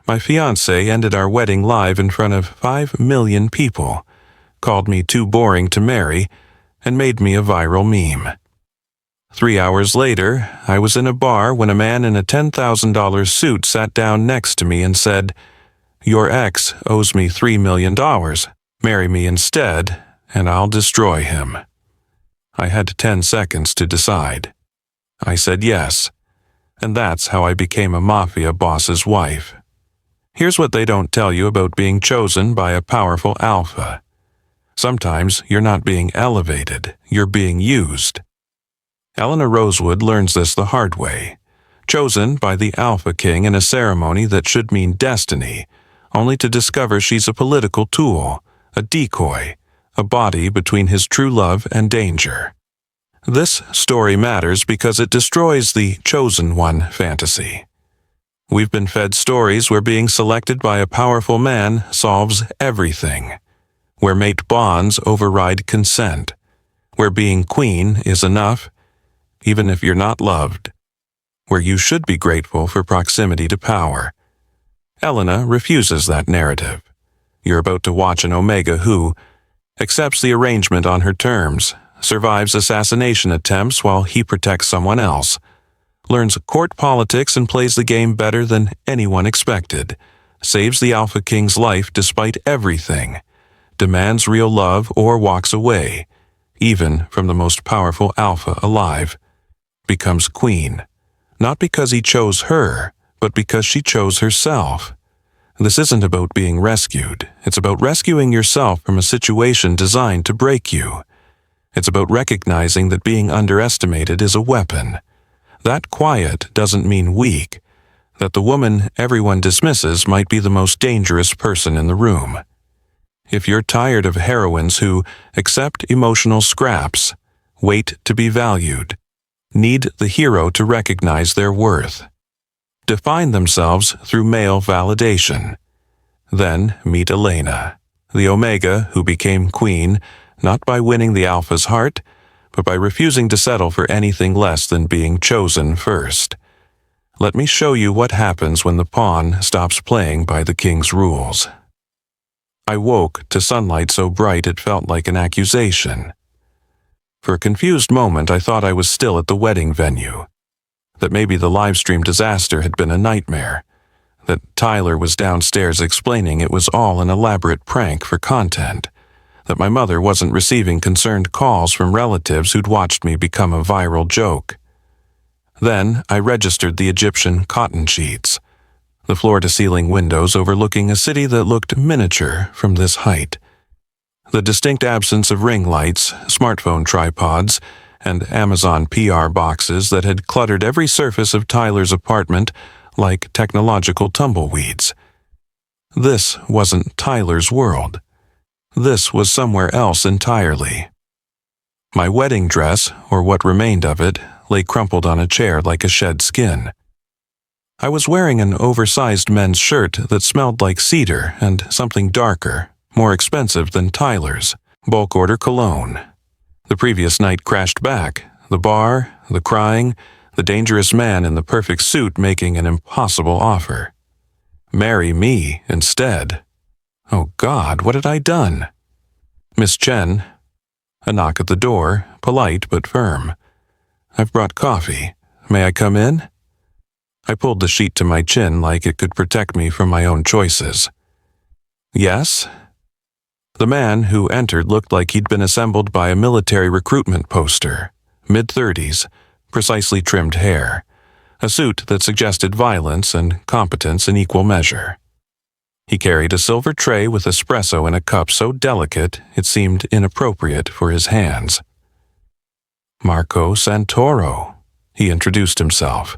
My fiancé ended our wedding live in front of 5 million people, called me too boring to marry, and made me a viral meme. 3 hours later, I was in a bar when a man in a $10,000 suit sat down next to me and said, "Your ex owes me $3 million. Marry me instead, and I'll destroy him." I had 10 seconds to decide. I said yes, and that's how I became a mafia boss's wife. Here's what they don't tell you about being chosen by a powerful alpha. Sometimes you're not being elevated, you're being used. Eleanor Rosewood learns this the hard way. Chosen by the Alpha King in a ceremony that should mean destiny, only to discover she's a political tool, a decoy, a body between his true love and danger. This story matters because it destroys the chosen one fantasy. We've been fed stories where being selected by a powerful man solves everything, where mate bonds override consent, where being queen is enough, even if you're not loved, where you should be grateful for proximity to power. Elena refuses that narrative. You're about to watch an Omega who accepts the arrangement on her terms, survives assassination attempts while he protects someone else, learns court politics and plays the game better than anyone expected, saves the Alpha King's life despite everything, demands real love or walks away, even from the most powerful alpha alive, becomes queen, not because he chose her, but because she chose herself. This isn't about being rescued. It's about rescuing yourself from a situation designed to break you. It's about recognizing that being underestimated is a weapon. That quiet doesn't mean weak, that the woman everyone dismisses might be the most dangerous person in the room. If you're tired of heroines who accept emotional scraps, wait to be valued, need the hero to recognize their worth, define themselves through male validation, then meet Elena, the Omega who became queen, not by winning the Alpha's heart, but by refusing to settle for anything less than being chosen first. Let me show you what happens when the pawn stops playing by the king's rules. I woke to sunlight so bright it felt like an accusation. For a confused moment, I thought I was still at the wedding venue, that maybe the livestream disaster had been a nightmare, that Tyler was downstairs explaining it was all an elaborate prank for content, that my mother wasn't receiving concerned calls from relatives who'd watched me become a viral joke. Then I registered the Egyptian cotton sheets, the floor-to-ceiling windows overlooking a city that looked miniature from this height, the distinct absence of ring lights, smartphone tripods, and Amazon PR boxes that had cluttered every surface of Tyler's apartment like technological tumbleweeds. This wasn't Tyler's world. This was somewhere else entirely. My wedding dress, or what remained of it, lay crumpled on a chair like a shed skin. I was wearing an oversized men's shirt that smelled like cedar and something darker, more expensive than Tyler's, bulk order cologne. The previous night crashed back, the bar, the crying, the dangerous man in the perfect suit making an impossible offer. Marry me instead. Oh God, what had I done? Miss Chen. A knock at the door, polite but firm. I've brought coffee. May I come in? I pulled the sheet to my chin like it could protect me from my own choices. Yes? The man who entered looked like he'd been assembled by a military recruitment poster, mid-30s, precisely trimmed hair, a suit that suggested violence and competence in equal measure. He carried a silver tray with espresso in a cup so delicate it seemed inappropriate for his hands. Marco Santoro, he introduced himself,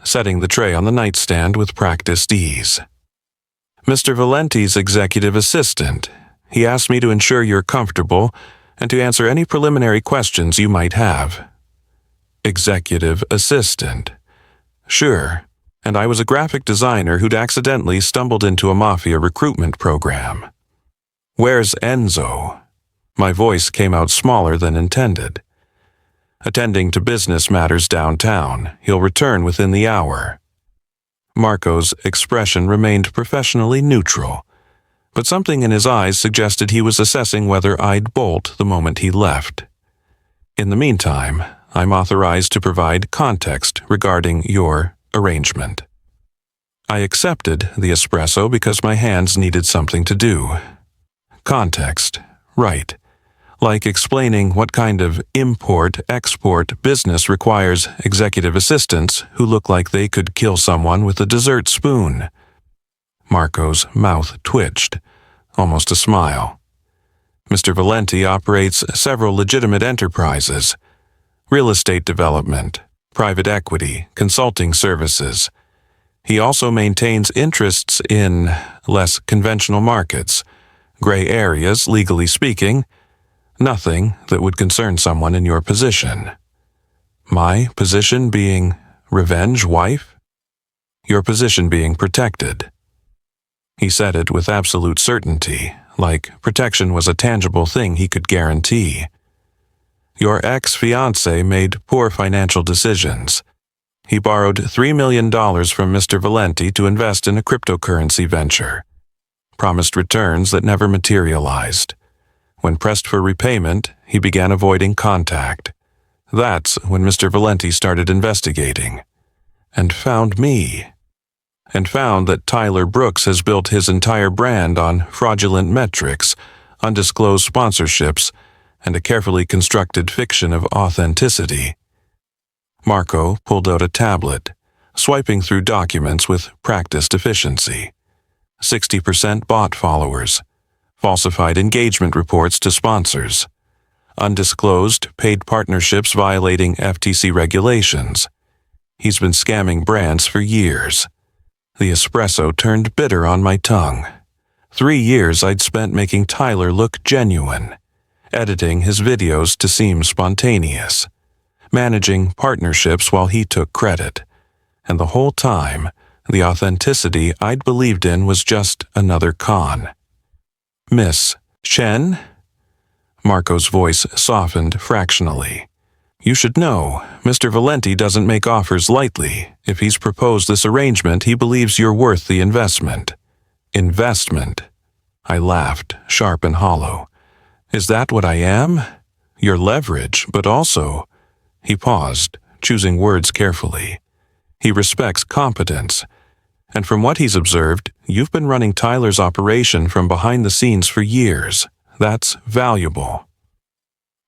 setting the tray on the nightstand with practiced ease. Mr. Valenti's executive assistant. He asked me to ensure you're comfortable and to answer any preliminary questions you might have. Executive assistant. Sure, and I was a graphic designer who'd accidentally stumbled into a Mafia recruitment program. Where's Enzo? My voice came out smaller than intended. Attending to business matters downtown. He'll return within the hour. Marco's expression remained professionally neutral, but something in his eyes suggested he was assessing whether I'd bolt the moment he left. In the meantime, I'm authorized to provide context regarding your arrangement. I accepted the espresso because my hands needed something to do. Context, right. Like explaining what kind of import-export business requires executive assistants who look like they could kill someone with a dessert spoon. Marco's mouth twitched, almost a smile. Mr. Valenti operates several legitimate enterprises: real estate development, private equity, consulting services. He also maintains interests in less conventional markets, gray areas, legally speaking, nothing that would concern someone in your position. My position being revenge wife? Your position being protected. He said it with absolute certainty, like protection was a tangible thing he could guarantee. Your ex-fiancé made poor financial decisions. He borrowed $3 million from Mr. Valenti to invest in a cryptocurrency venture. Promised returns that never materialized. When pressed for repayment, he began avoiding contact. That's when Mr. Valenti started investigating. And found me. And found that Tyler Brooks has built his entire brand on fraudulent metrics, undisclosed sponsorships, and a carefully constructed fiction of authenticity. Marco pulled out a tablet, swiping through documents with practiced efficiency. 60% bot followers, falsified engagement reports to sponsors, undisclosed paid partnerships violating FTC regulations. He's been scamming brands for years. The espresso turned bitter on my tongue. 3 years I'd spent making Tyler look genuine, editing his videos to seem spontaneous, managing partnerships while he took credit. And the whole time, the authenticity I'd believed in was just another con. Miss Chen? Marco's voice softened fractionally. You should know, Mr. Valenti doesn't make offers lightly. If he's proposed this arrangement, he believes you're worth the investment. Investment? I laughed, sharp and hollow. Is that what I am? Your leverage, but also... He paused, choosing words carefully. He respects competence. And from what he's observed, you've been running Tyler's operation from behind the scenes for years. That's valuable.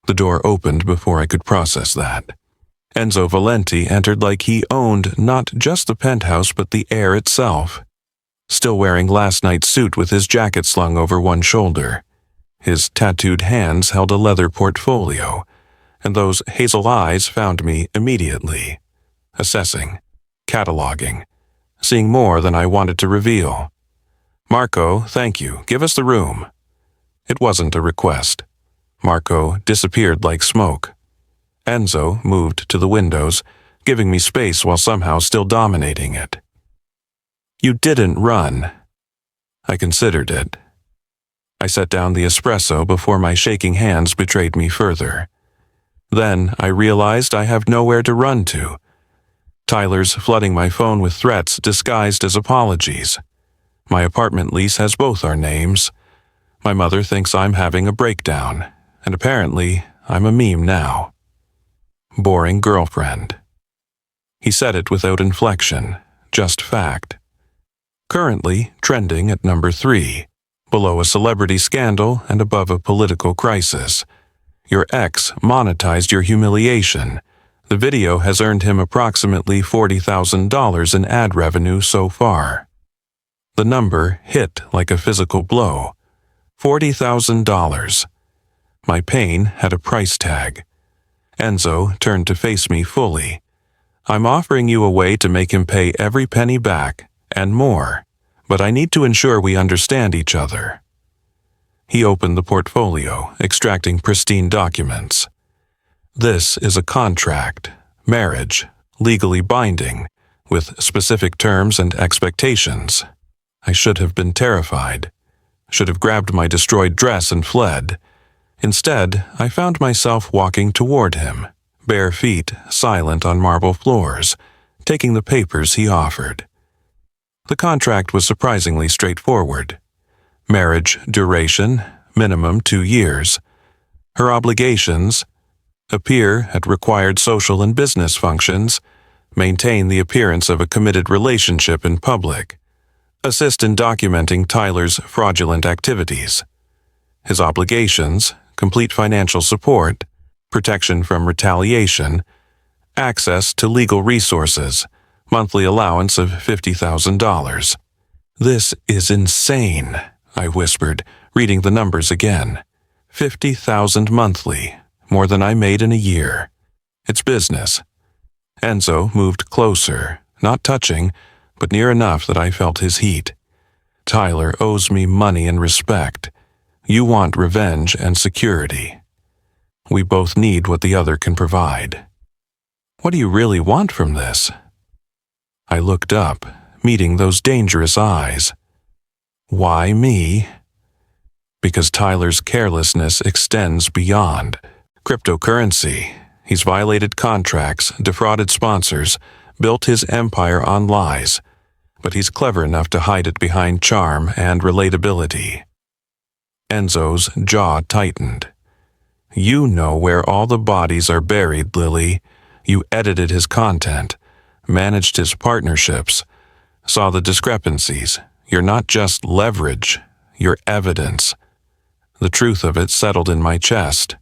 The door opened before I could process that. Enzo Valenti entered like he owned not just the penthouse but the air itself. Still wearing last night's suit with his jacket slung over one shoulder. His tattooed hands held a leather portfolio, and those hazel eyes found me immediately. Assessing, cataloging, seeing more than I wanted to reveal. Marco, thank you. Give us the room. It wasn't a request. Marco disappeared like smoke. Enzo moved to the windows, giving me space while somehow still dominating it. You didn't run. I considered it. I set down the espresso before my shaking hands betrayed me further. Then I realized I have nowhere to run to. Tyler's flooding my phone with threats disguised as apologies. My apartment lease has both our names. My mother thinks I'm having a breakdown, and apparently I'm a meme now. Boring girlfriend. He said it without inflection, just fact. Currently trending at number 3, below a celebrity scandal and above a political crisis. Your ex monetized your humiliation. The video has earned him approximately $40,000 in ad revenue so far. The number hit like a physical blow. $40,000. My pain had a price tag. Enzo turned to face me fully. I'm offering you a way to make him pay every penny back, and more, but I need to ensure we understand each other. He opened the portfolio, extracting pristine documents. This is a contract, marriage, legally binding, with specific terms and expectations. I should have been terrified, should have grabbed my destroyed dress and fled. Instead, I found myself walking toward him, bare feet, silent on marble floors, taking the papers he offered. The contract was surprisingly straightforward. Marriage duration, minimum 2 years. Her obligations: appear at required social and business functions, maintain the appearance of a committed relationship in public, assist in documenting Tyler's fraudulent activities. His obligations: complete financial support, protection from retaliation, access to legal resources, monthly allowance of $50,000. "This is insane," I whispered, reading the numbers again. $50,000 monthly, more than I made in a year. It's business. Enzo moved closer, not touching, but near enough that I felt his heat. "Tyler owes me money and respect. You want revenge and security. We both need what the other can provide. What do you really want from this?" I looked up, meeting those dangerous eyes. Why me? Because Tyler's carelessness extends beyond. Cryptocurrency. He's violated contracts, defrauded sponsors, built his empire on lies, but he's clever enough to hide it behind charm and relatability. Enzo's jaw tightened. "You know where all the bodies are buried, Lily. You edited his content, managed his partnerships, saw the discrepancies. You're not just leverage, you're evidence." The truth of it settled in my chest.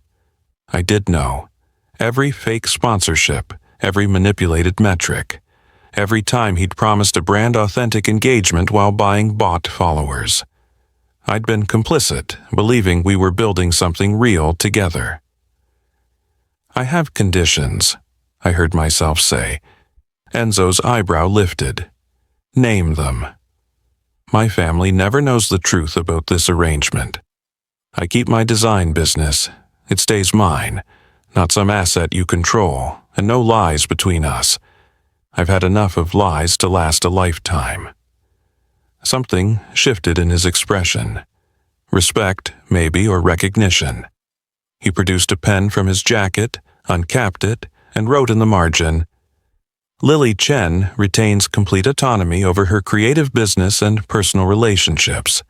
I did know. Every fake sponsorship, every manipulated metric, every time he'd promised a brand-authentic engagement while buying bot followers. I'd been complicit, believing we were building something real together. "I have conditions," I heard myself say. Enzo's eyebrow lifted. "Name them." "My family never knows the truth about this arrangement. I keep my design business. It stays mine, not some asset you control, and no lies between us. I've had enough of lies to last a lifetime." Something shifted in his expression. Respect, maybe, or recognition. He produced a pen from his jacket, uncapped it, and wrote in the margin, "Lily Chen retains complete autonomy over her creative business and personal relationships.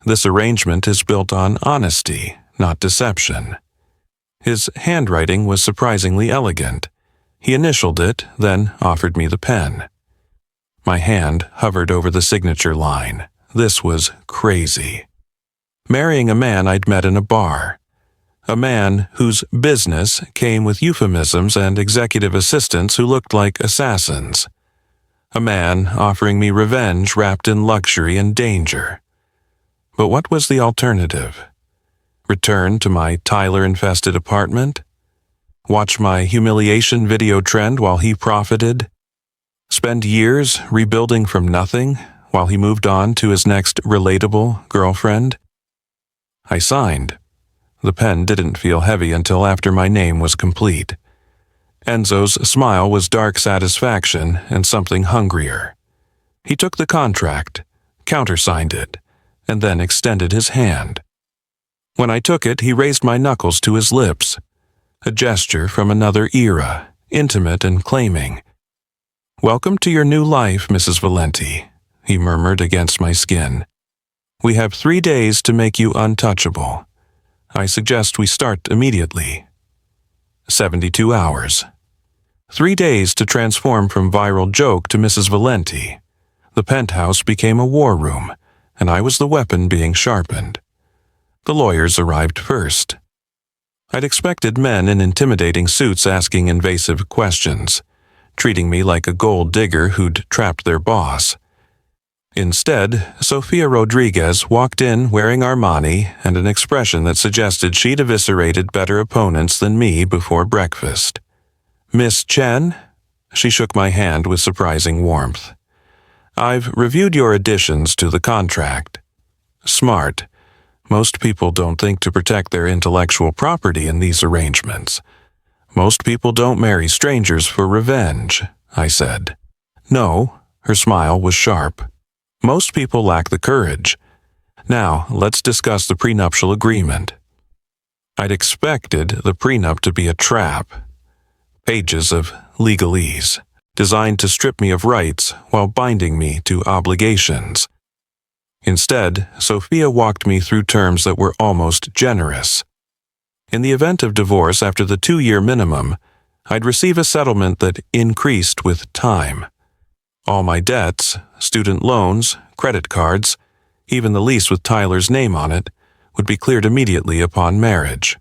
This arrangement is built on honesty, not deception." His handwriting was surprisingly elegant. He initialed it, then offered me the pen. My hand hovered over the signature line. This was crazy. Marrying a man I'd met in a bar. A man whose business came with euphemisms and executive assistants who looked like assassins. A man offering me revenge wrapped in luxury and danger. But what was the alternative? Return to my Tyler-infested apartment? Watch my humiliation video trend while he profited? Spend years rebuilding from nothing while he moved on to his next relatable girlfriend? I signed. The pen didn't feel heavy until after my name was complete. Enzo's smile was dark satisfaction and something hungrier. He took the contract, countersigned it, and then extended his hand. When I took it, he raised my knuckles to his lips, a gesture from another era, intimate and claiming. "Welcome to your new life, Mrs. Valenti," he murmured against my skin. "We have 3 days to make you untouchable. I suggest we start immediately." 72 hours. 3 days to transform from viral joke to Mrs. Valenti. The penthouse became a war room, and I was the weapon being sharpened. The lawyers arrived first. I'd expected men in intimidating suits asking invasive questions, treating me like a gold digger who'd trapped their boss. Instead, Sofia Rodriguez walked in wearing Armani and an expression that suggested she'd eviscerated better opponents than me before breakfast. "Miss Chen?" She shook my hand with surprising warmth. "I've reviewed your additions to the contract." Smart. Most people don't think to protect their intellectual property in these arrangements. Most people don't marry strangers for revenge, I said. No, her smile was sharp. Most people lack the courage. Now, let's discuss the prenuptial agreement. I'd expected the prenup to be a trap. Pages of legalese, designed to strip me of rights while binding me to obligations. Instead, Sophia walked me through terms that were almost generous. In the event of divorce after the 2-year minimum, I'd receive a settlement that increased with time. All my debts, student loans, credit cards, even the lease with Tyler's name on it, would be cleared immediately upon marriage.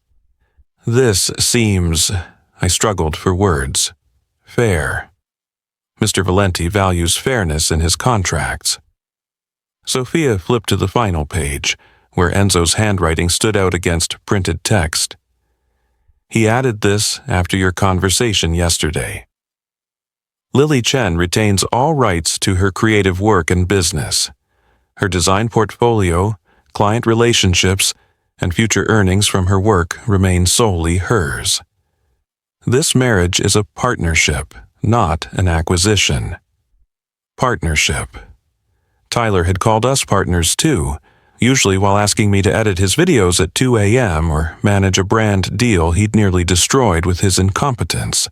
This seems, I struggled for words, fair. Mr. Valenti values fairness in his contracts. Sophia flipped to the final page, where Enzo's handwriting stood out against printed text. He added this after your conversation yesterday. Lily Chen retains all rights to her creative work and business. Her design portfolio, client relationships, and future earnings from her work remain solely hers. This marriage is a partnership, not an acquisition. Partnership. Tyler had called us partners too, usually while asking me to edit his videos at 2 a.m. or manage a brand deal he'd nearly destroyed with his incompetence.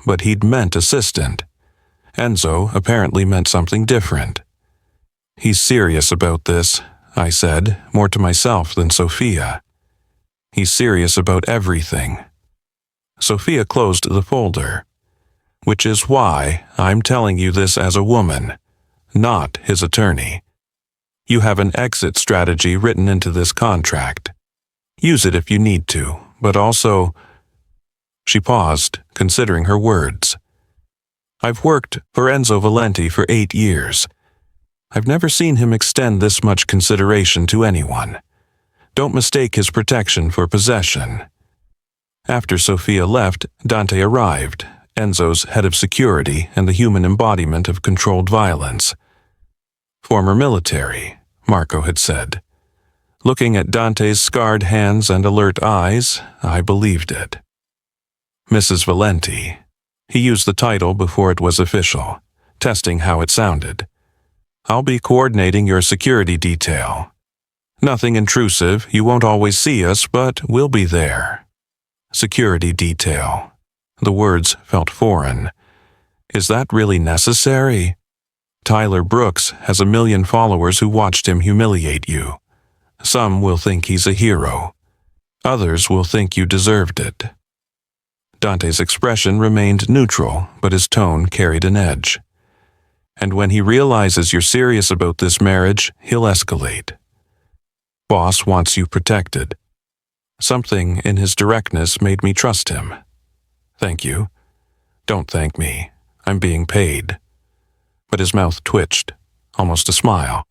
But he'd meant assistant. Enzo apparently meant something different. He's serious about this, I said, more to myself than Sophia. He's serious about everything. Sophia closed the folder. Which is why I'm telling you this as a woman, not his attorney. You have an exit strategy written into this contract. Use it if you need to, but also... She paused, considering her words. I've worked for Enzo Valenti for 8 years. I've never seen him extend this much consideration to anyone. Don't mistake his protection for possession. After Sophia left, Dante arrived, Enzo's head of security and the human embodiment of controlled violence. Former military, Marco had said. Looking at Dante's scarred hands and alert eyes, I believed it. Mrs. Valenti. He used the title before it was official, testing how it sounded. I'll be coordinating your security detail. Nothing intrusive, you won't always see us, but we'll be there. Security detail. The words felt foreign. Is that really necessary? Tyler Brooks has 1 million followers who watched him humiliate you. Some will think he's a hero. Others will think you deserved it. Dante's expression remained neutral, but his tone carried an edge. And when he realizes you're serious about this marriage, he'll escalate. Boss wants you protected. Something in his directness made me trust him. Thank you. Don't thank me. I'm being paid. But his mouth twitched, almost a smile.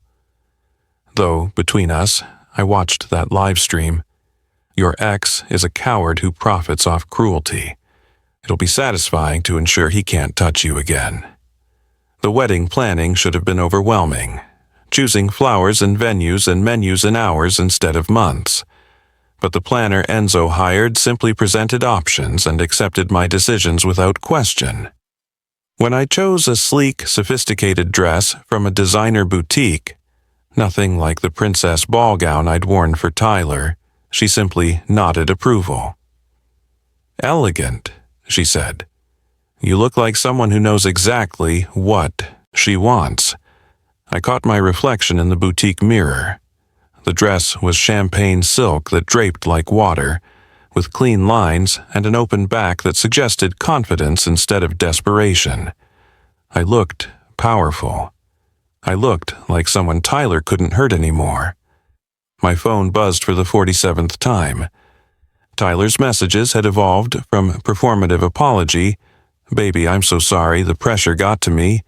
Though, between us, I watched that live stream. Your ex is a coward who profits off cruelty. It'll be satisfying to ensure he can't touch you again. The wedding planning should have been overwhelming, choosing flowers and venues and menus in hours instead of months. But the planner Enzo hired simply presented options and accepted my decisions without question. When I chose a sleek, sophisticated dress from a designer boutique, nothing like the princess ball gown I'd worn for Tyler, she simply nodded approval. Elegant, she said. You look like someone who knows exactly what she wants. I caught my reflection in the boutique mirror. The dress was champagne silk that draped like water, with clean lines and an open back that suggested confidence instead of desperation. I looked powerful. I looked like someone Tyler couldn't hurt anymore. My phone buzzed for the 47th time. Tyler's messages had evolved from performative apology, "Baby, I'm so sorry, the pressure got to me,"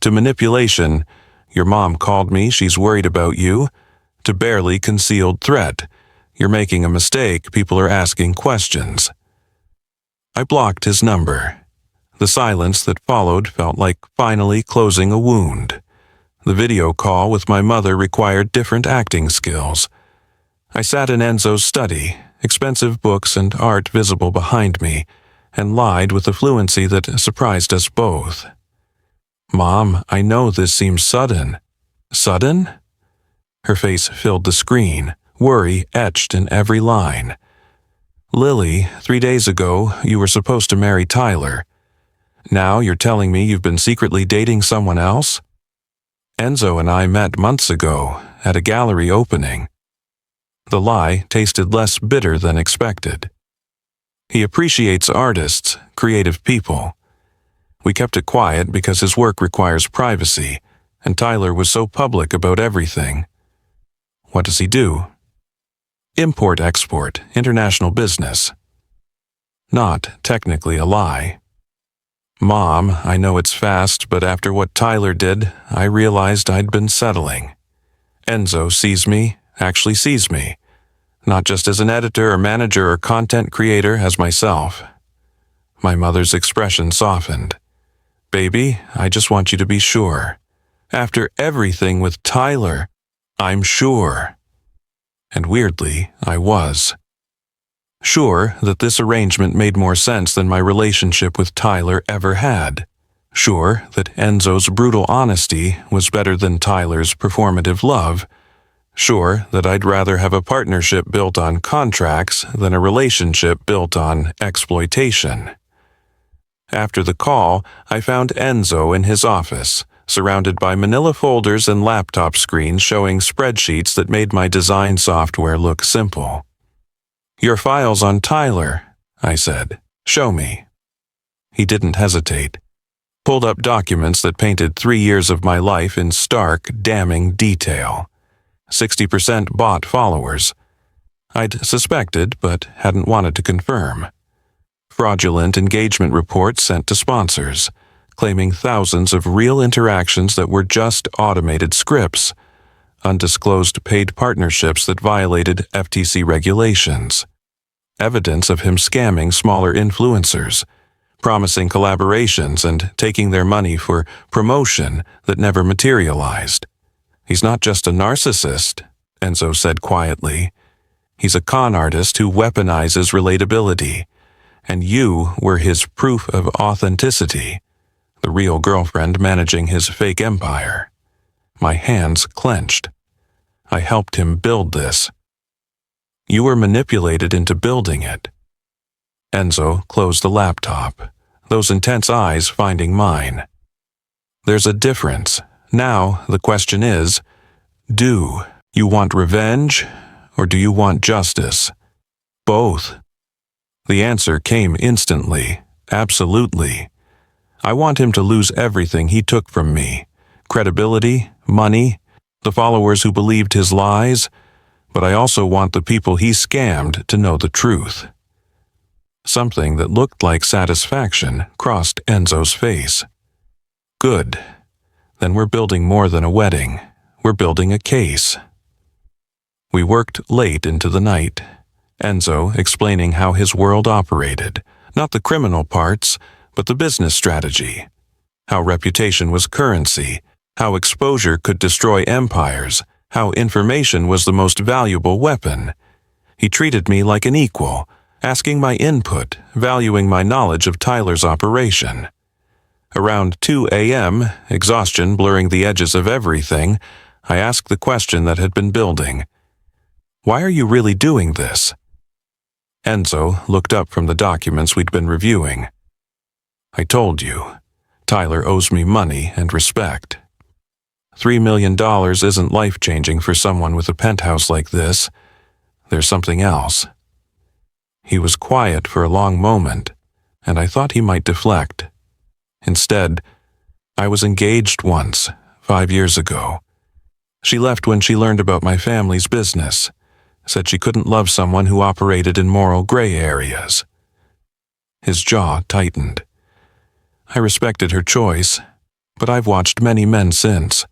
to manipulation, "Your mom called me, she's worried about you," to barely concealed threat, "You're making a mistake, people are asking questions." I blocked his number. The silence that followed felt like finally closing a wound. The video call with my mother required different acting skills. I sat in Enzo's study, expensive books and art visible behind me, and lied with a fluency that surprised us both. "Mom, I know this seems sudden." "Sudden?" Her face filled the screen, worry etched in every line. "Lily, 3 days ago, you were supposed to marry Tyler. Now you're telling me you've been secretly dating someone else? Enzo and I met months ago at a gallery opening. The lie tasted less bitter than expected. He appreciates artists, creative people. We kept it quiet because his work requires privacy, and Tyler was so public about everything. What does he do? Import-export, international business. Not technically a lie. Mom, I know it's fast, but after what Tyler did, I realized I'd been settling. Enzo actually sees me, not just as an editor or manager or content creator as myself. My mother's expression softened. Baby, I just want you to be sure. After everything with Tyler, I'm sure. And weirdly, I was. Sure that this arrangement made more sense than my relationship with Tyler ever had. Sure that Enzo's brutal honesty was better than Tyler's performative love. Sure that I'd rather have a partnership built on contracts than a relationship built on exploitation. After the call, I found Enzo in his office, surrounded by manila folders and laptop screens showing spreadsheets that made my design software look simple. Your files on Tyler, I said. Show me. He didn't hesitate. Pulled up documents that painted 3 years of my life in stark, damning detail. 60% bot followers. I'd suspected, but hadn't wanted to confirm. Fraudulent engagement reports sent to sponsors, claiming thousands of real interactions that were just automated scripts. Undisclosed paid partnerships that violated FTC regulations. Evidence of him scamming smaller influencers, promising collaborations and taking their money for promotion that never materialized. He's not just a narcissist, Enzo said quietly. He's a con artist who weaponizes relatability, and you were his proof of authenticity, the real girlfriend managing his fake empire. My hands clenched. I helped him build this. You were manipulated into building it. Enzo closed the laptop, those intense eyes finding mine. There's a difference. Now the question is, do you want revenge or do you want justice? Both. The answer came instantly, absolutely. I want him to lose everything he took from me. Credibility, money, the followers who believed his lies, but I also want the people he scammed to know the truth. Something that looked like satisfaction crossed Enzo's face. Good. Then we're building more than a wedding. We're building a case. We worked late into the night, Enzo explaining how his world operated, not the criminal parts, but the business strategy. How reputation was currency, how exposure could destroy empires, how information was the most valuable weapon. He treated me like an equal, asking my input, valuing my knowledge of Tyler's operation. Around 2 a.m., exhaustion blurring the edges of everything, I asked the question that had been building. Why are you really doing this? Enzo looked up from the documents we'd been reviewing. I told you, Tyler owes me money and respect. $3 million isn't life-changing for someone with a penthouse like this. There's something else. He was quiet for a long moment, and I thought he might deflect. Instead, I was engaged once, 5 years ago. She left when she learned about my family's business, said she couldn't love someone who operated in moral gray areas. His jaw tightened. I respected her choice, but I've watched many men since.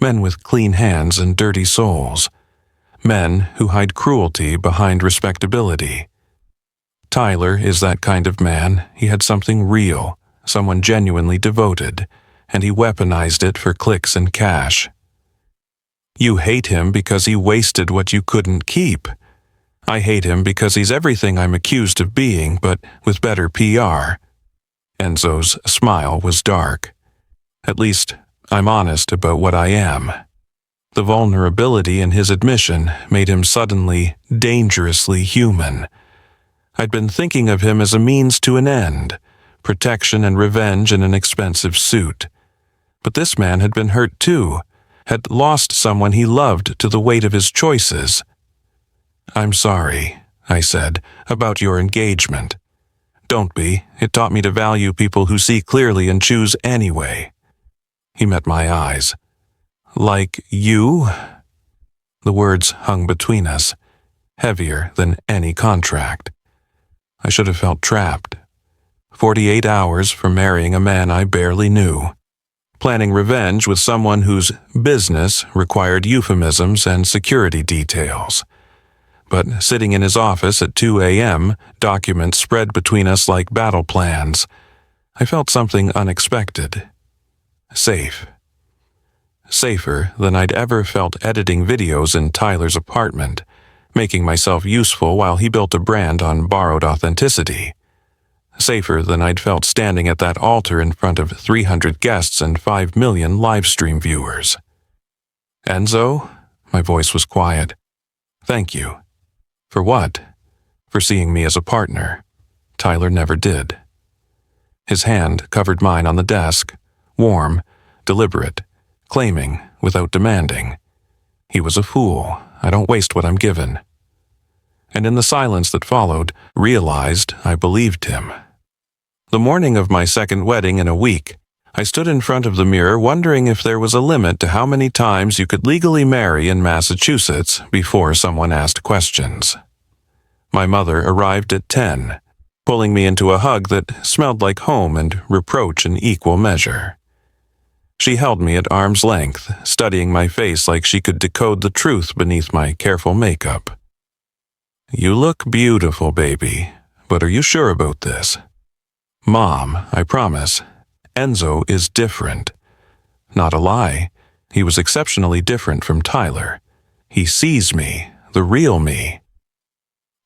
Men with clean hands and dirty souls. Men who hide cruelty behind respectability. Tyler is that kind of man. He had something real, someone genuinely devoted, and he weaponized it for clicks and cash. You hate him because he wasted what you couldn't keep. I hate him because he's everything I'm accused of being, but with better PR. Enzo's smile was dark. At least, I'm honest about what I am. The vulnerability in his admission made him suddenly, dangerously human. I'd been thinking of him as a means to an end, protection and revenge in an expensive suit. But this man had been hurt too, had lost someone he loved to the weight of his choices. "I'm sorry," I said, "about your engagement. Don't be. It taught me to value people who see clearly and choose anyway." He met my eyes. "Like you?" The words hung between us, heavier than any contract. I should have felt trapped. 48 hours for marrying a man I barely knew. Planning revenge with someone whose business required euphemisms and security details. But sitting in his office at 2 a.m., documents spread between us like battle plans, I felt something unexpected. Safe. Safer than I'd ever felt editing videos in Tyler's apartment, making myself useful while he built a brand on borrowed authenticity. Safer than I'd felt standing at that altar in front of 300 guests and 5 million livestream viewers. "Enzo?" My voice was quiet. "Thank you." "For what?" "For seeing me as a partner." Tyler never did. His hand covered mine on the desk, warm, deliberate, claiming without demanding. He was a fool. I don't waste what I'm given. And in the silence that followed, realized I believed him. The morning of my second wedding in a week, I stood in front of the mirror wondering if there was a limit to how many times you could legally marry in Massachusetts before someone asked questions. My mother arrived at 10, pulling me into a hug that smelled like home and reproach in equal measure. She held me at arm's length, studying my face like she could decode the truth beneath my careful makeup. "You look beautiful, baby, but are you sure about this?" "Mom, I promise. Enzo is different." Not a lie. He was exceptionally different from Tyler. He sees me, the real me.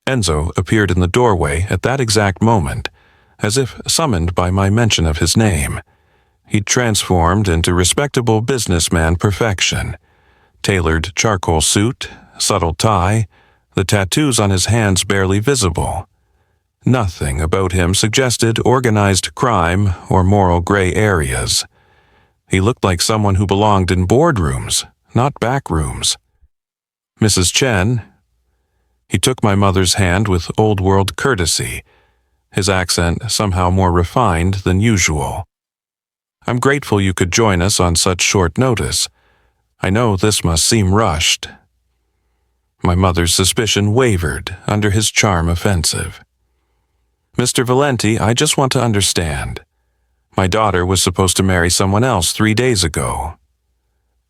Enzo appeared in the doorway at that exact moment, as if summoned by my mention of his name. He'd transformed into respectable businessman perfection. Tailored charcoal suit, subtle tie, the tattoos on his hands barely visible. Nothing about him suggested organized crime or moral gray areas. He looked like someone who belonged in boardrooms, not back rooms. "Mrs. Chen." He took my mother's hand with old-world courtesy, his accent somehow more refined than usual. "I'm grateful you could join us on such short notice. I know this must seem rushed." My mother's suspicion wavered under his charm offensive. "Mr. Valenti, I just want to understand. My daughter was supposed to marry someone else 3 days ago."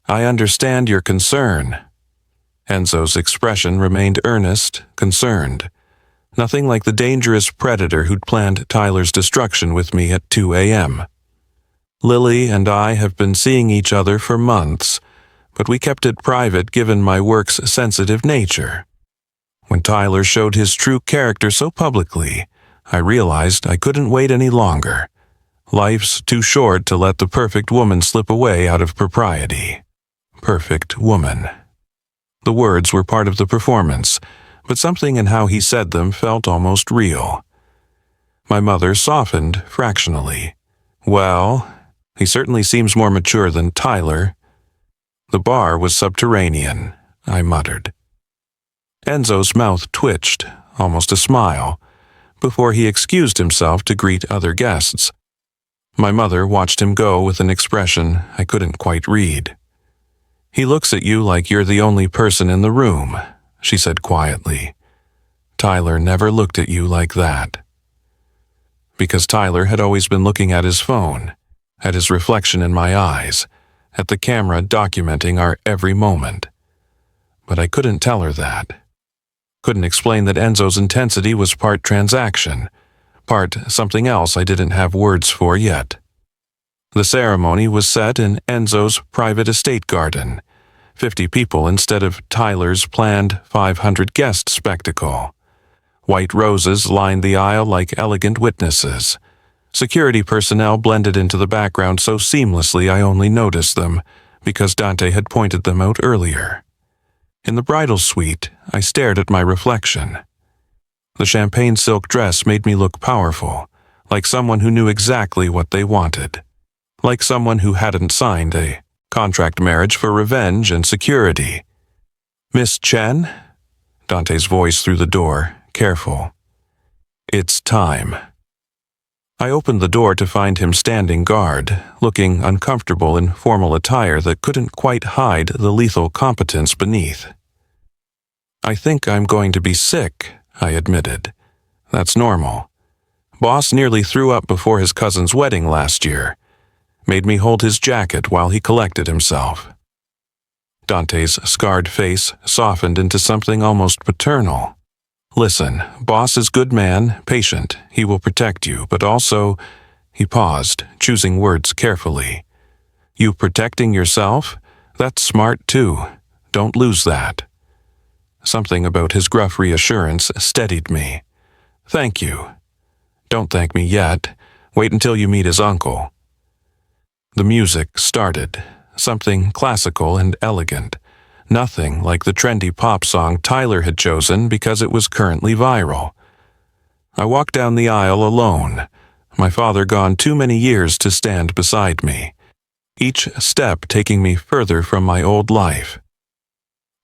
"I understand your concern." Enzo's expression remained earnest, concerned. Nothing like the dangerous predator who'd planned Tyler's destruction with me at 2 a.m. "Lily and I have been seeing each other for months, but we kept it private given my work's sensitive nature. When Tyler showed his true character so publicly, I realized I couldn't wait any longer. Life's too short to let the perfect woman slip away out of propriety." Perfect woman. The words were part of the performance, but something in how he said them felt almost real. My mother softened fractionally. "Well, he certainly seems more mature than Tyler." "The bar was subterranean," I muttered. Enzo's mouth twitched, almost a smile, before he excused himself to greet other guests. My mother watched him go with an expression I couldn't quite read. "He looks at you like you're the only person in the room," she said quietly. "Tyler never looked at you like that." Because Tyler had always been looking at his phone, at his reflection in my eyes, at the camera documenting our every moment. But I couldn't tell her that. Couldn't explain that Enzo's intensity was part transaction, part something else I didn't have words for yet. The ceremony was set in Enzo's private estate garden, 50 people instead of Tyler's planned 500-guest spectacle. White roses lined the aisle like elegant witnesses. Security personnel blended into the background so seamlessly I only noticed them because Dante had pointed them out earlier. In the bridal suite, I stared at my reflection. The champagne silk dress made me look powerful, like someone who knew exactly what they wanted, like someone who hadn't signed a contract marriage for revenge and security. "Miss Chen?" Dante's voice through the door, careful. "It's time." I opened the door to find him standing guard, looking uncomfortable in formal attire that couldn't quite hide the lethal competence beneath. "I think I'm going to be sick," I admitted. "That's normal. Boss nearly threw up before his cousin's wedding last year. Made me hold his jacket while he collected himself." Dante's scarred face softened into something almost paternal. "Listen, Boss is good man, patient. He will protect you, but also—" He paused, choosing words carefully. "You protecting yourself? That's smart too. Don't lose that." Something about his gruff reassurance steadied me. "Thank you." "Don't thank me yet. Wait until you meet his uncle." The music started, something classical and elegant. Nothing like the trendy pop song Tyler had chosen because it was currently viral. I walked down the aisle alone, my father gone too many years to stand beside me, each step taking me further from my old life.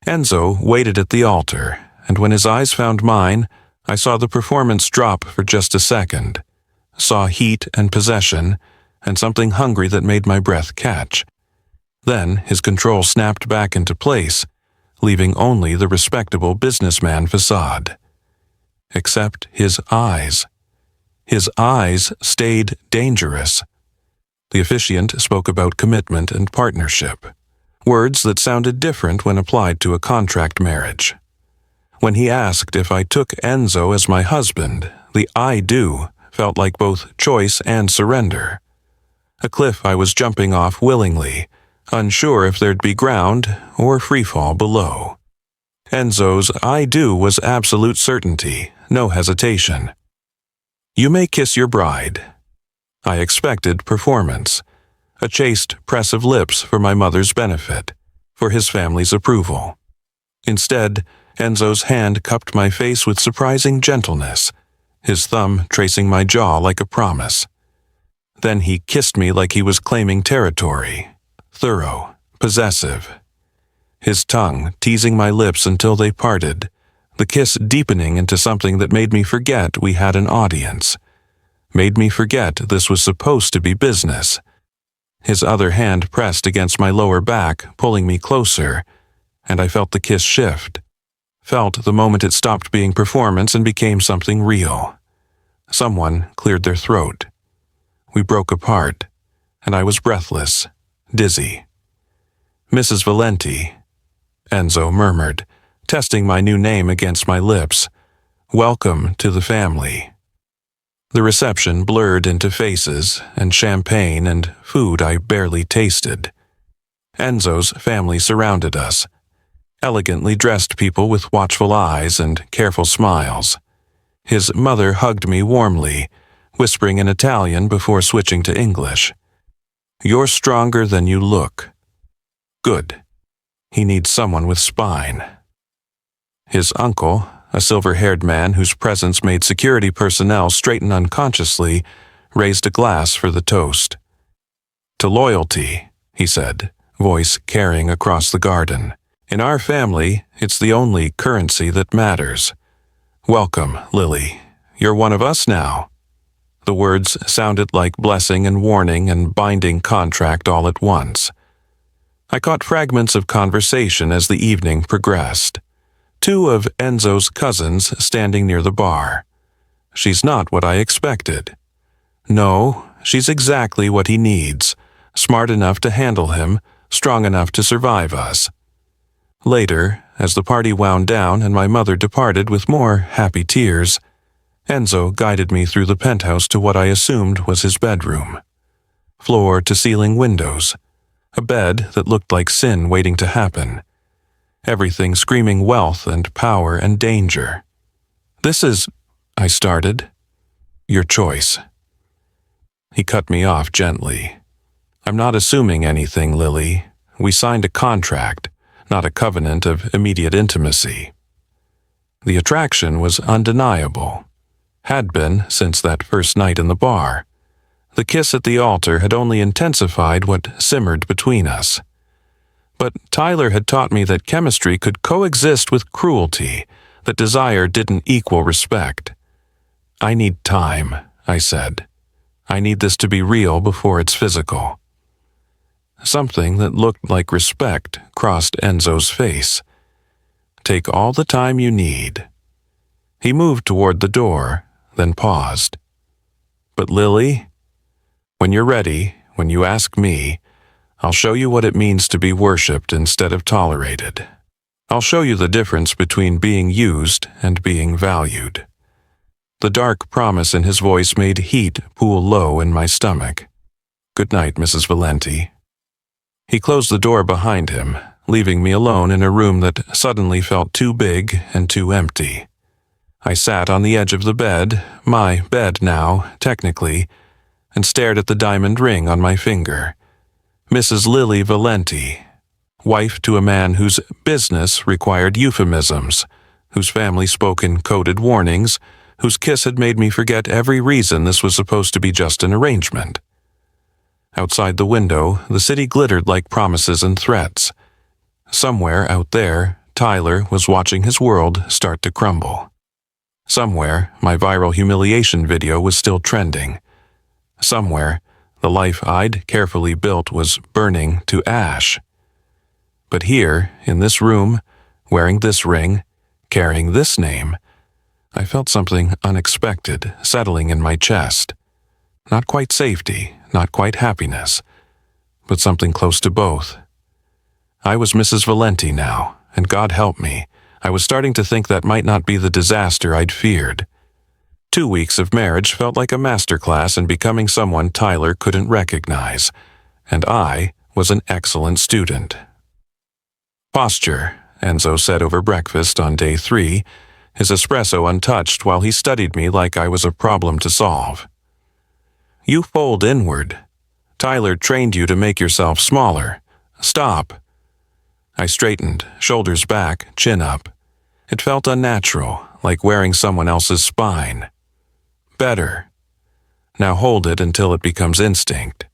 Enzo waited at the altar, and when his eyes found mine, I saw the performance drop for just a second, saw heat and possession, and something hungry that made my breath catch. Then his control snapped back into place, leaving only the respectable businessman facade. Except his eyes. His eyes stayed dangerous. The officiant spoke about commitment and partnership, words that sounded different when applied to a contract marriage. When he asked if I took Enzo as my husband, the "I do" felt like both choice and surrender. A cliff I was jumping off willingly, unsure if there'd be ground or freefall below. Enzo's "I do" was absolute certainty, no hesitation. "You may kiss your bride." I expected performance, a chaste press of lips for my mother's benefit, for his family's approval. Instead, Enzo's hand cupped my face with surprising gentleness, his thumb tracing my jaw like a promise. Then he kissed me like he was claiming territory. Thorough, possessive. His tongue teasing my lips until they parted, the kiss deepening into something that made me forget we had an audience. Made me forget this was supposed to be business. His other hand pressed against my lower back, pulling me closer, and I felt the kiss shift. Felt the moment it stopped being performance and became something real. Someone cleared their throat. We broke apart, and I was breathless, dizzy. "Mrs. Valenti," Enzo murmured, testing my new name against my lips. "Welcome to the family." The reception blurred into faces and champagne and food I barely tasted. Enzo's family surrounded us, elegantly dressed people with watchful eyes and careful smiles. His mother hugged me warmly, whispering in Italian before switching to English. "You're stronger than you look." Good. He needs someone with spine. His uncle, a silver-haired man whose presence made security personnel straighten unconsciously, raised a glass for the toast. "To loyalty," he said, voice carrying across the garden. "In our family, it's the only currency that matters. Welcome, Lily. You're one of us now." The words sounded like blessing and warning and binding contract all at once. I caught fragments of conversation as the evening progressed. Two of Enzo's cousins standing near the bar. "She's not what I expected." "No, she's exactly what he needs. Smart enough to handle him, strong enough to survive us." Later, as the party wound down and my mother departed with more happy tears, Enzo guided me through the penthouse to what I assumed was his bedroom. Floor-to-ceiling windows. A bed that looked like sin waiting to happen. Everything screaming wealth and power and danger. "This is—" I started. "Your choice." He cut me off gently. "I'm not assuming anything, Lily. We signed a contract, not a covenant of immediate intimacy." The attraction was undeniable. Had been since that first night in the bar. The kiss at the altar had only intensified what simmered between us. But Tyler had taught me that chemistry could coexist with cruelty, that desire didn't equal respect. "I need time," I said. "I need this to be real before it's physical." Something that looked like respect crossed Enzo's face. "Take all the time you need." He moved toward the door, then paused. "But Lily, when you're ready, when you ask me, I'll show you what it means to be worshipped instead of tolerated. I'll show you the difference between being used and being valued." The dark promise in his voice made heat pool low in my stomach. "Good night, Mrs. Valenti." He closed the door behind him, leaving me alone in a room that suddenly felt too big and too empty. I sat on the edge of the bed, my bed now, technically, and stared at the diamond ring on my finger. Mrs. Lily Valenti, wife to a man whose business required euphemisms, whose family spoke in coded warnings, whose kiss had made me forget every reason this was supposed to be just an arrangement. Outside the window, the city glittered like promises and threats. Somewhere out there, Tyler was watching his world start to crumble. Somewhere, my viral humiliation video was still trending. Somewhere, the life I'd carefully built was burning to ash. But here, in this room, wearing this ring, carrying this name, I felt something unexpected settling in my chest. Not quite safety, not quite happiness, but something close to both. I was Mrs. Valenti now, and God help me, I was starting to think that might not be the disaster I'd feared. 2 weeks of marriage felt like a masterclass in becoming someone Tyler couldn't recognize, and I was an excellent student. "Posture," Enzo said over breakfast on day 3, his espresso untouched while he studied me like I was a problem to solve. "You fold inward. Tyler trained you to make yourself smaller. Stop." I straightened, shoulders back, chin up. It felt unnatural, like wearing someone else's spine. "Better. Now hold it until it becomes instinct."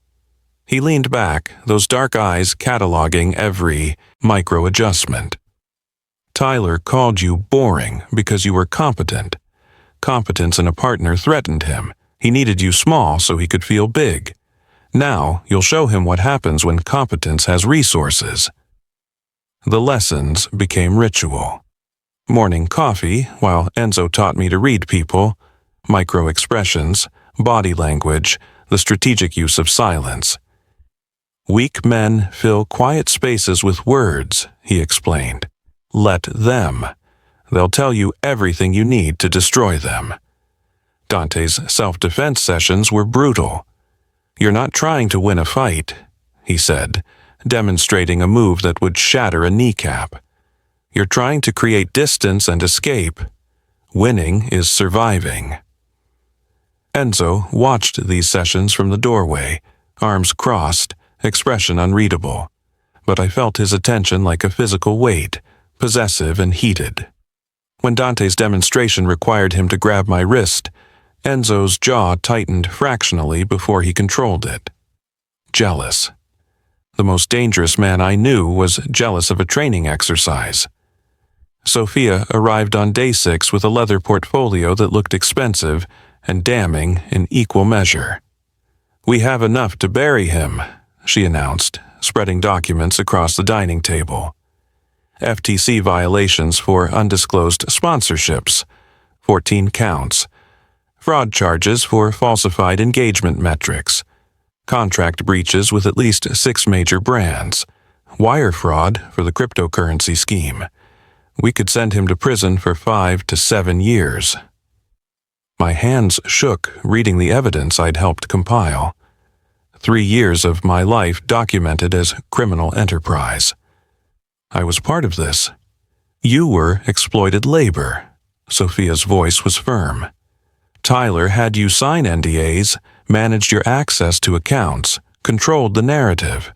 He leaned back, those dark eyes cataloging every micro-adjustment. "Tyler called you boring because you were competent. Competence in a partner threatened him. He needed you small so he could feel big. Now you'll show him what happens when competence has resources." The lessons became ritual. Morning coffee, while Enzo taught me to read people, micro-expressions, body language, the strategic use of silence. "Weak men fill quiet spaces with words," he explained. "Let them. They'll tell you everything you need to destroy them." Dante's self-defense sessions were brutal. "You're not trying to win a fight," he said, demonstrating a move that would shatter a kneecap. "You're trying to create distance and escape. Winning is surviving." Enzo watched these sessions from the doorway, arms crossed, expression unreadable. But I felt his attention like a physical weight, possessive and heated. When Dante's demonstration required him to grab my wrist, Enzo's jaw tightened fractionally before he controlled it. Jealous. The most dangerous man I knew was jealous of a training exercise. Sophia arrived on day 6 with a leather portfolio that looked expensive and damning in equal measure. "We have enough to bury him," she announced, spreading documents across the dining table. FTC violations for undisclosed sponsorships, 14 counts. Fraud charges for falsified engagement metrics. Contract breaches with at least 6 major brands. Wire fraud for the cryptocurrency scheme. We could send him to prison for 5 to 7 years. My hands shook reading the evidence I'd helped compile. 3 years of my life documented as criminal enterprise. I was part of this. "You were exploited labor." Sophia's voice was firm. "Tyler had you sign NDAs, managed your access to accounts, controlled the narrative.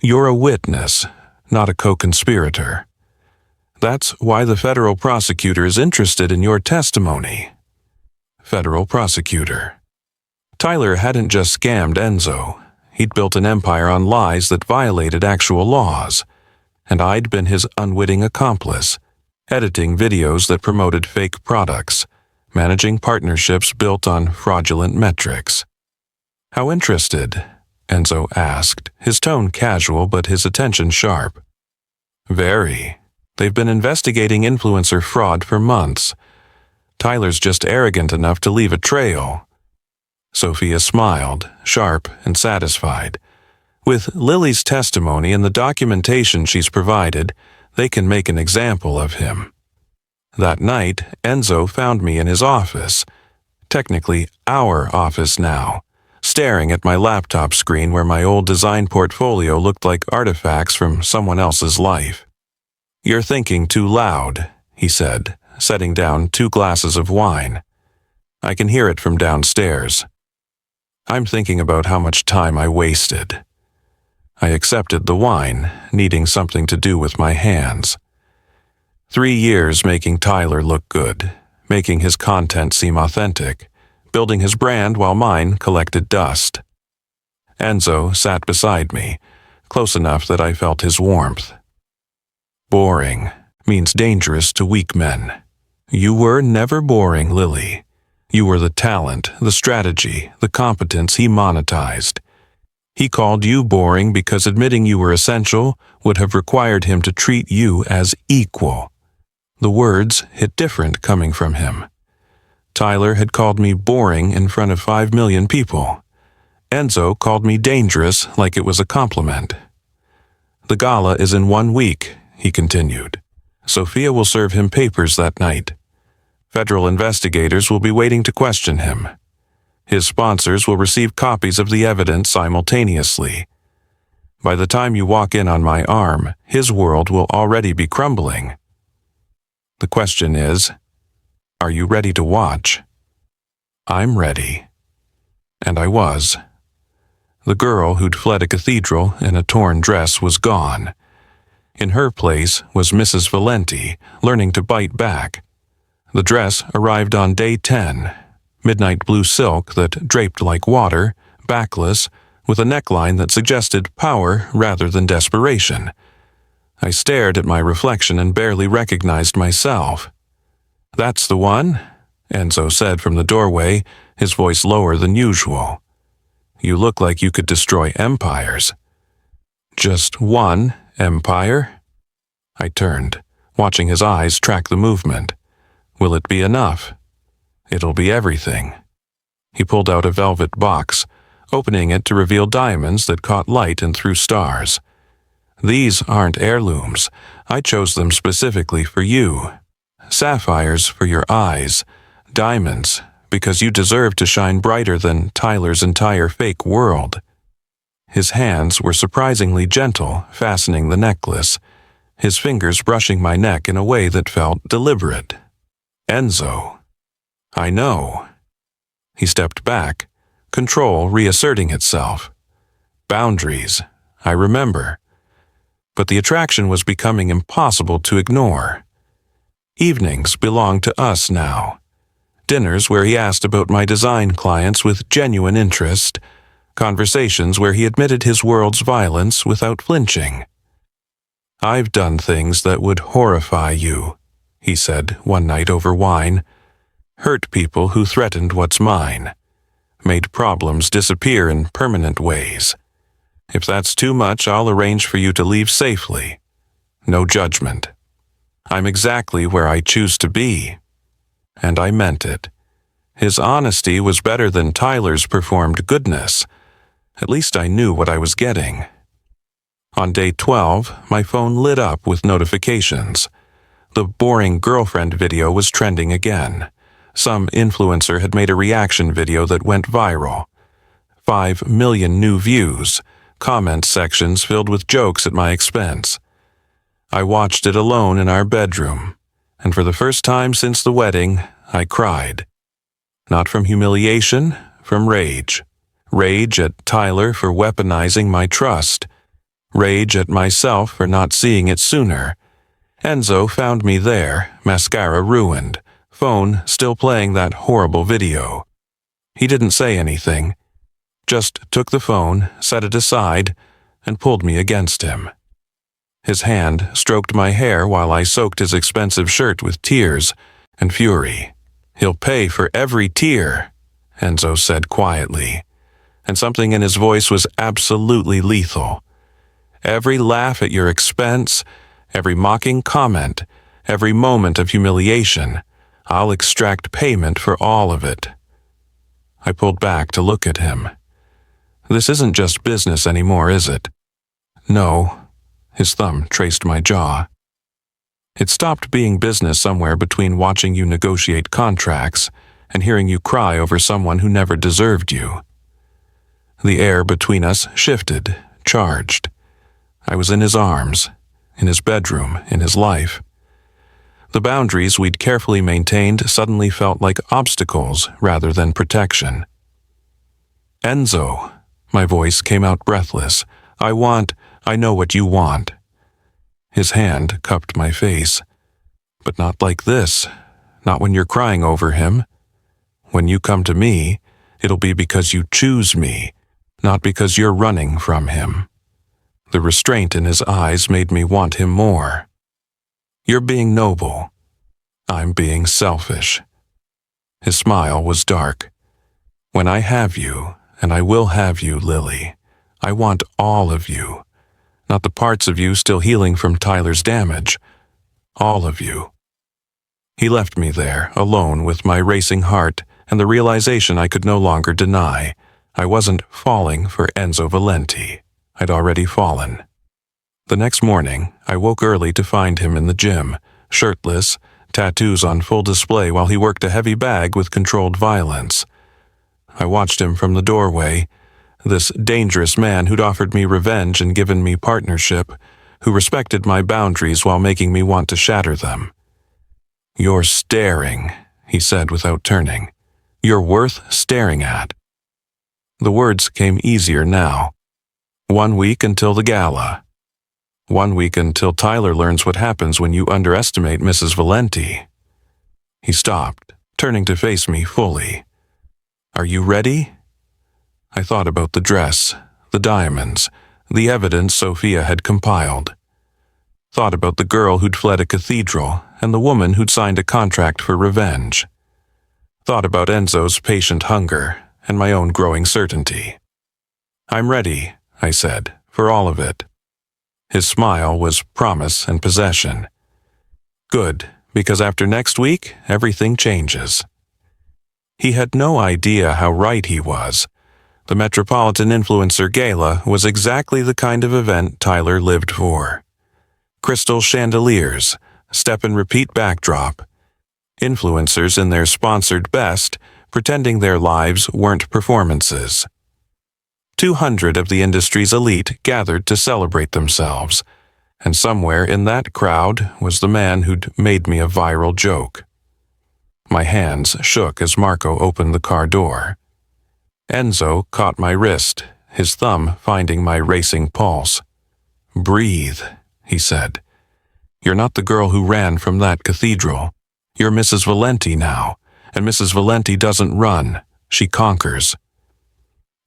You're a witness, not a co-conspirator. That's why the federal prosecutor is interested in your testimony." federal prosecutor. Tyler hadn't just scammed Enzo. He'd built an empire on lies that violated actual laws, and I'd been his unwitting accomplice, editing videos that promoted fake products, managing partnerships built on fraudulent metrics. "How interested?" Enzo asked, his tone casual but his attention sharp. "Very. They've been investigating influencer fraud for months. Tyler's just arrogant enough to leave a trail." Sophia smiled, sharp and satisfied. With Lily's testimony and the documentation she's provided, they can make an example of him. That night, Enzo found me in his office, technically our office now, staring at my laptop screen where my old design portfolio looked like artifacts from someone else's life. "You're thinking too loud," he said, setting down 2 glasses of wine. "I can hear it from downstairs." "I'm thinking about how much time I wasted." I accepted the wine, needing something to do with my hands. 3 years making Tyler look good, making his content seem authentic, building his brand while mine collected dust. Enzo sat beside me, close enough that I felt his warmth. "Boring means dangerous to weak men. You were never boring, Lily. You were the talent, the strategy, the competence he monetized. He called you boring because admitting you were essential would have required him to treat you as equal." The words hit different coming from him. Tyler had called me boring in front of 5 million people. Enzo called me dangerous like it was a compliment. "The gala is in 1 week," he continued. "Sophia will serve him papers that night. Federal investigators will be waiting to question him. His sponsors will receive copies of the evidence simultaneously. By the time you walk in on my arm, his world will already be crumbling. The question is, are you ready to watch?" I'm ready. And I was. The girl who'd fled a cathedral in a torn dress was gone. In her place was Mrs. Valenti, learning to bite back. The dress arrived on day 10, midnight blue silk that draped like water, backless, with a neckline that suggested power rather than desperation. I stared at my reflection and barely recognized myself. "That's the one?" Enzo said from the doorway, his voice lower than usual. "You look like you could destroy empires." "Just one empire?" I turned, watching his eyes track the movement. "Will it be enough?" "It'll be everything." He pulled out a velvet box, opening it to reveal diamonds that caught light and threw stars. "These aren't heirlooms. I chose them specifically for you. Sapphires for your eyes, diamonds because you deserve to shine brighter than Tyler's entire fake world." His hands were surprisingly gentle, fastening the necklace, his fingers brushing my neck in a way that felt deliberate. "Enzo." "I know." He stepped back, control reasserting itself. "Boundaries, I remember." But the attraction was becoming impossible to ignore. Evenings belonged to us now. Dinners where he asked about my design clients with genuine interest, conversations where he admitted his world's violence without flinching. "I've done things that would horrify you," he said one night over wine. "Hurt people who threatened what's mine. Made problems disappear in permanent ways. If that's too much, I'll arrange for you to leave safely. No judgment. I'm exactly where I choose to be." And I meant it. His honesty was better than Tyler's performed goodness. At least I knew what I was getting. On day 12, my phone lit up with notifications. The boring girlfriend video was trending again. Some influencer had made a reaction video that went viral. 5 million new views, comment sections filled with jokes at my expense. I watched it alone in our bedroom, and for the first time since the wedding, I cried. Not from humiliation, from rage. Rage at Tyler for weaponizing my trust. Rage at myself for not seeing it sooner. Enzo found me there, mascara ruined, phone still playing that horrible video. He didn't say anything, just took the phone, set it aside, and pulled me against him. His hand stroked my hair while I soaked his expensive shirt with tears and fury. "He'll pay for every tear," Enzo said quietly, and something in his voice was absolutely lethal. "Every laugh at your expense, every mocking comment, every moment of humiliation, I'll extract payment for all of it." I pulled back to look at him. "This isn't just business anymore, is it?" "No." His thumb traced my jaw. "It stopped being business somewhere between watching you negotiate contracts and hearing you cry over someone who never deserved you." The air between us shifted, charged. I was in his arms, in his bedroom, in his life. The boundaries we'd carefully maintained suddenly felt like obstacles rather than protection. "Enzo," my voice came out breathless, I know what you want." His hand cupped my face. "But not like this, not when you're crying over him. When you come to me, it'll be because you choose me, not because you're running from him." The restraint in his eyes made me want him more. "You're being noble. I'm being selfish." His smile was dark. "When I have you, and I will have you, Lily, I want all of you. Not the parts of you still healing from Tyler's damage. All of you." He left me there, alone with my racing heart and the realization I could no longer deny. I wasn't falling for Enzo Valenti. I'd already fallen. The next morning, I woke early to find him in the gym, shirtless, tattoos on full display while he worked a heavy bag with controlled violence. I watched him from the doorway, this dangerous man who'd offered me revenge and given me partnership, who respected my boundaries while making me want to shatter them. "You're staring," he said without turning. "You're worth staring at." The words came easier now. 1 week until the gala. 1 week until Tyler learns what happens when you underestimate Mrs. Valenti. He stopped, turning to face me fully. "Are you ready?" I thought about the dress, the diamonds, the evidence Sophia had compiled. Thought about the girl who'd fled a cathedral and the woman who'd signed a contract for revenge. Thought about Enzo's patient hunger and my own growing certainty. "I'm ready," I said, "for all of it." His smile was promise and possession. "Good, because after next week, everything changes." He had no idea how right he was. The Metropolitan Influencer Gala was exactly the kind of event Tyler lived for. Crystal chandeliers, step-and-repeat backdrop. Influencers in their sponsored best, pretending their lives weren't performances. 200 of the industry's elite gathered to celebrate themselves, and somewhere in that crowd was the man who'd made me a viral joke. My hands shook as Marco opened the car door. Enzo caught my wrist, his thumb finding my racing pulse. "Breathe," he said. "You're not the girl who ran from that cathedral. You're Mrs. Valenti now, and Mrs. Valenti doesn't run, she conquers."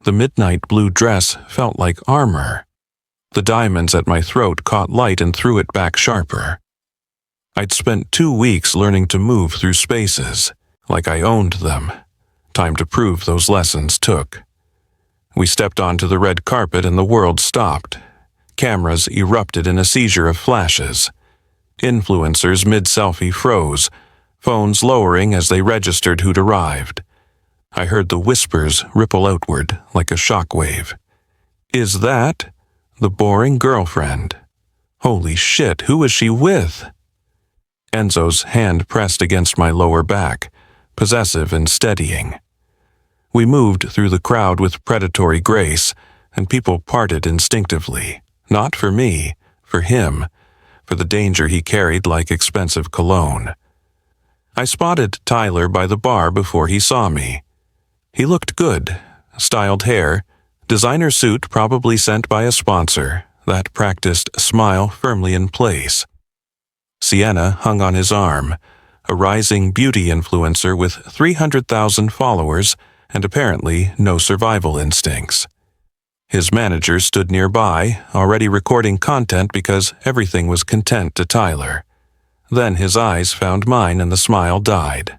The midnight blue dress felt like armor. The diamonds at my throat caught light and threw it back sharper. I'd spent 2 weeks learning to move through spaces, like I owned them. Time to prove those lessons took. We stepped onto the red carpet and the world stopped. Cameras erupted in a seizure of flashes. Influencers mid-selfie froze, phones lowering as they registered who'd arrived. I heard the whispers ripple outward like a shockwave. "Is that the boring girlfriend? Holy shit, who is she with?" Enzo's hand pressed against my lower back, possessive and steadying. We moved through the crowd with predatory grace, and people parted instinctively, not for me, for him, for the danger he carried like expensive cologne. I spotted Tyler by the bar before he saw me. He looked good, styled hair, designer suit probably sent by a sponsor, that practiced smile firmly in place. Sienna hung on his arm, a rising beauty influencer with 300,000 followers and apparently no survival instincts. His manager stood nearby, already recording content because everything was content to Tyler. Then his eyes found mine and the smile died.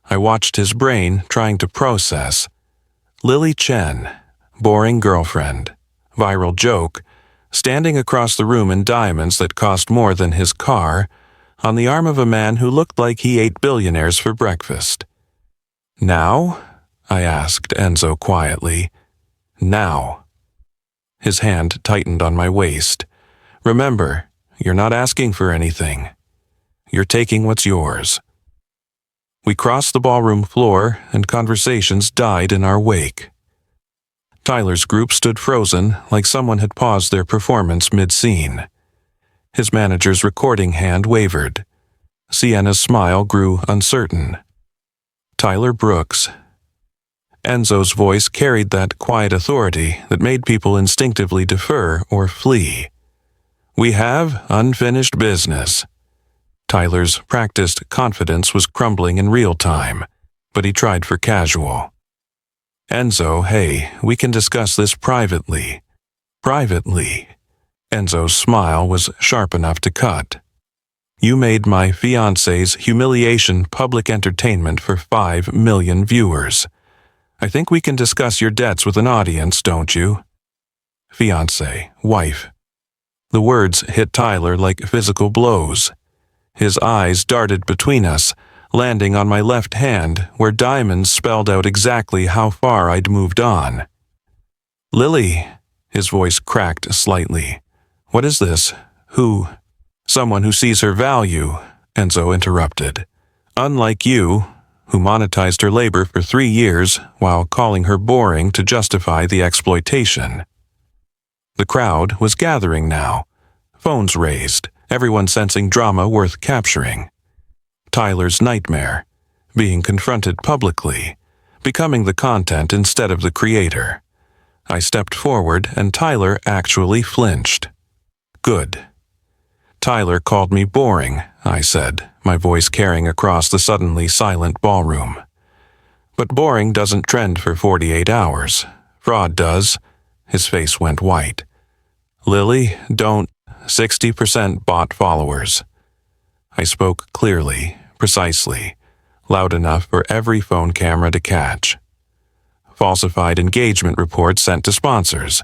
I watched his brain trying to process. Lily Chen, boring girlfriend, viral joke, standing across the room in diamonds that cost more than his car, on the arm of a man who looked like he ate billionaires for breakfast. Now? I asked Enzo quietly. Now. His hand tightened on my waist. Remember, you're not asking for anything. You're taking what's yours. We crossed the ballroom floor, and conversations died in our wake. Tyler's group stood frozen, like someone had paused their performance mid-scene. His manager's recording hand wavered. Sienna's smile grew uncertain. Tyler Brooks. Enzo's voice carried that quiet authority that made people instinctively defer or flee. We have unfinished business. Tyler's practiced confidence was crumbling in real time, but he tried for casual. Enzo, hey, we can discuss this privately. Privately. Enzo's smile was sharp enough to cut. You made my fiancé's humiliation public entertainment for 5 million viewers. I think we can discuss your debts with an audience, don't you? Fiancé, wife. The words hit Tyler like physical blows. His eyes darted between us, landing on my left hand where diamonds spelled out exactly how far I'd moved on. Lily, his voice cracked slightly. What is this? Who? Someone who sees her value, Enzo interrupted. Unlike you, who monetized her labor for 3 years while calling her boring to justify the exploitation. The crowd was gathering now, phones raised, everyone sensing drama worth capturing. Tyler's nightmare, being confronted publicly, becoming the content instead of the creator. I stepped forward and Tyler actually flinched. Good. Tyler called me boring, I said, my voice carrying across the suddenly silent ballroom. But boring doesn't trend for 48 hours. Fraud does. His face went white. Lily, don't. 60% bot followers. I spoke clearly, precisely, loud enough for every phone camera to catch. Falsified engagement reports sent to sponsors.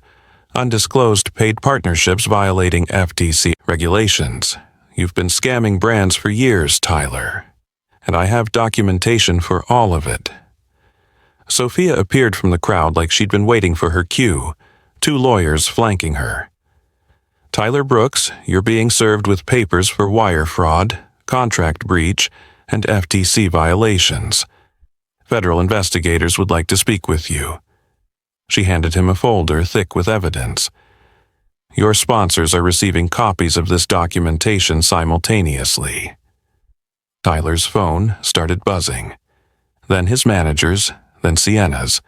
Undisclosed paid partnerships violating FTC regulations. You've been scamming brands for years, Tyler. And I have documentation for all of it. Sophia appeared from the crowd like she'd been waiting for her cue, 2 lawyers flanking her. Tyler Brooks, you're being served with papers for wire fraud, contract breach, and FTC violations. Federal investigators would like to speak with you. She handed him a folder thick with evidence. Your sponsors are receiving copies of this documentation simultaneously. Tyler's phone started buzzing. Then his manager's, then Sienna's.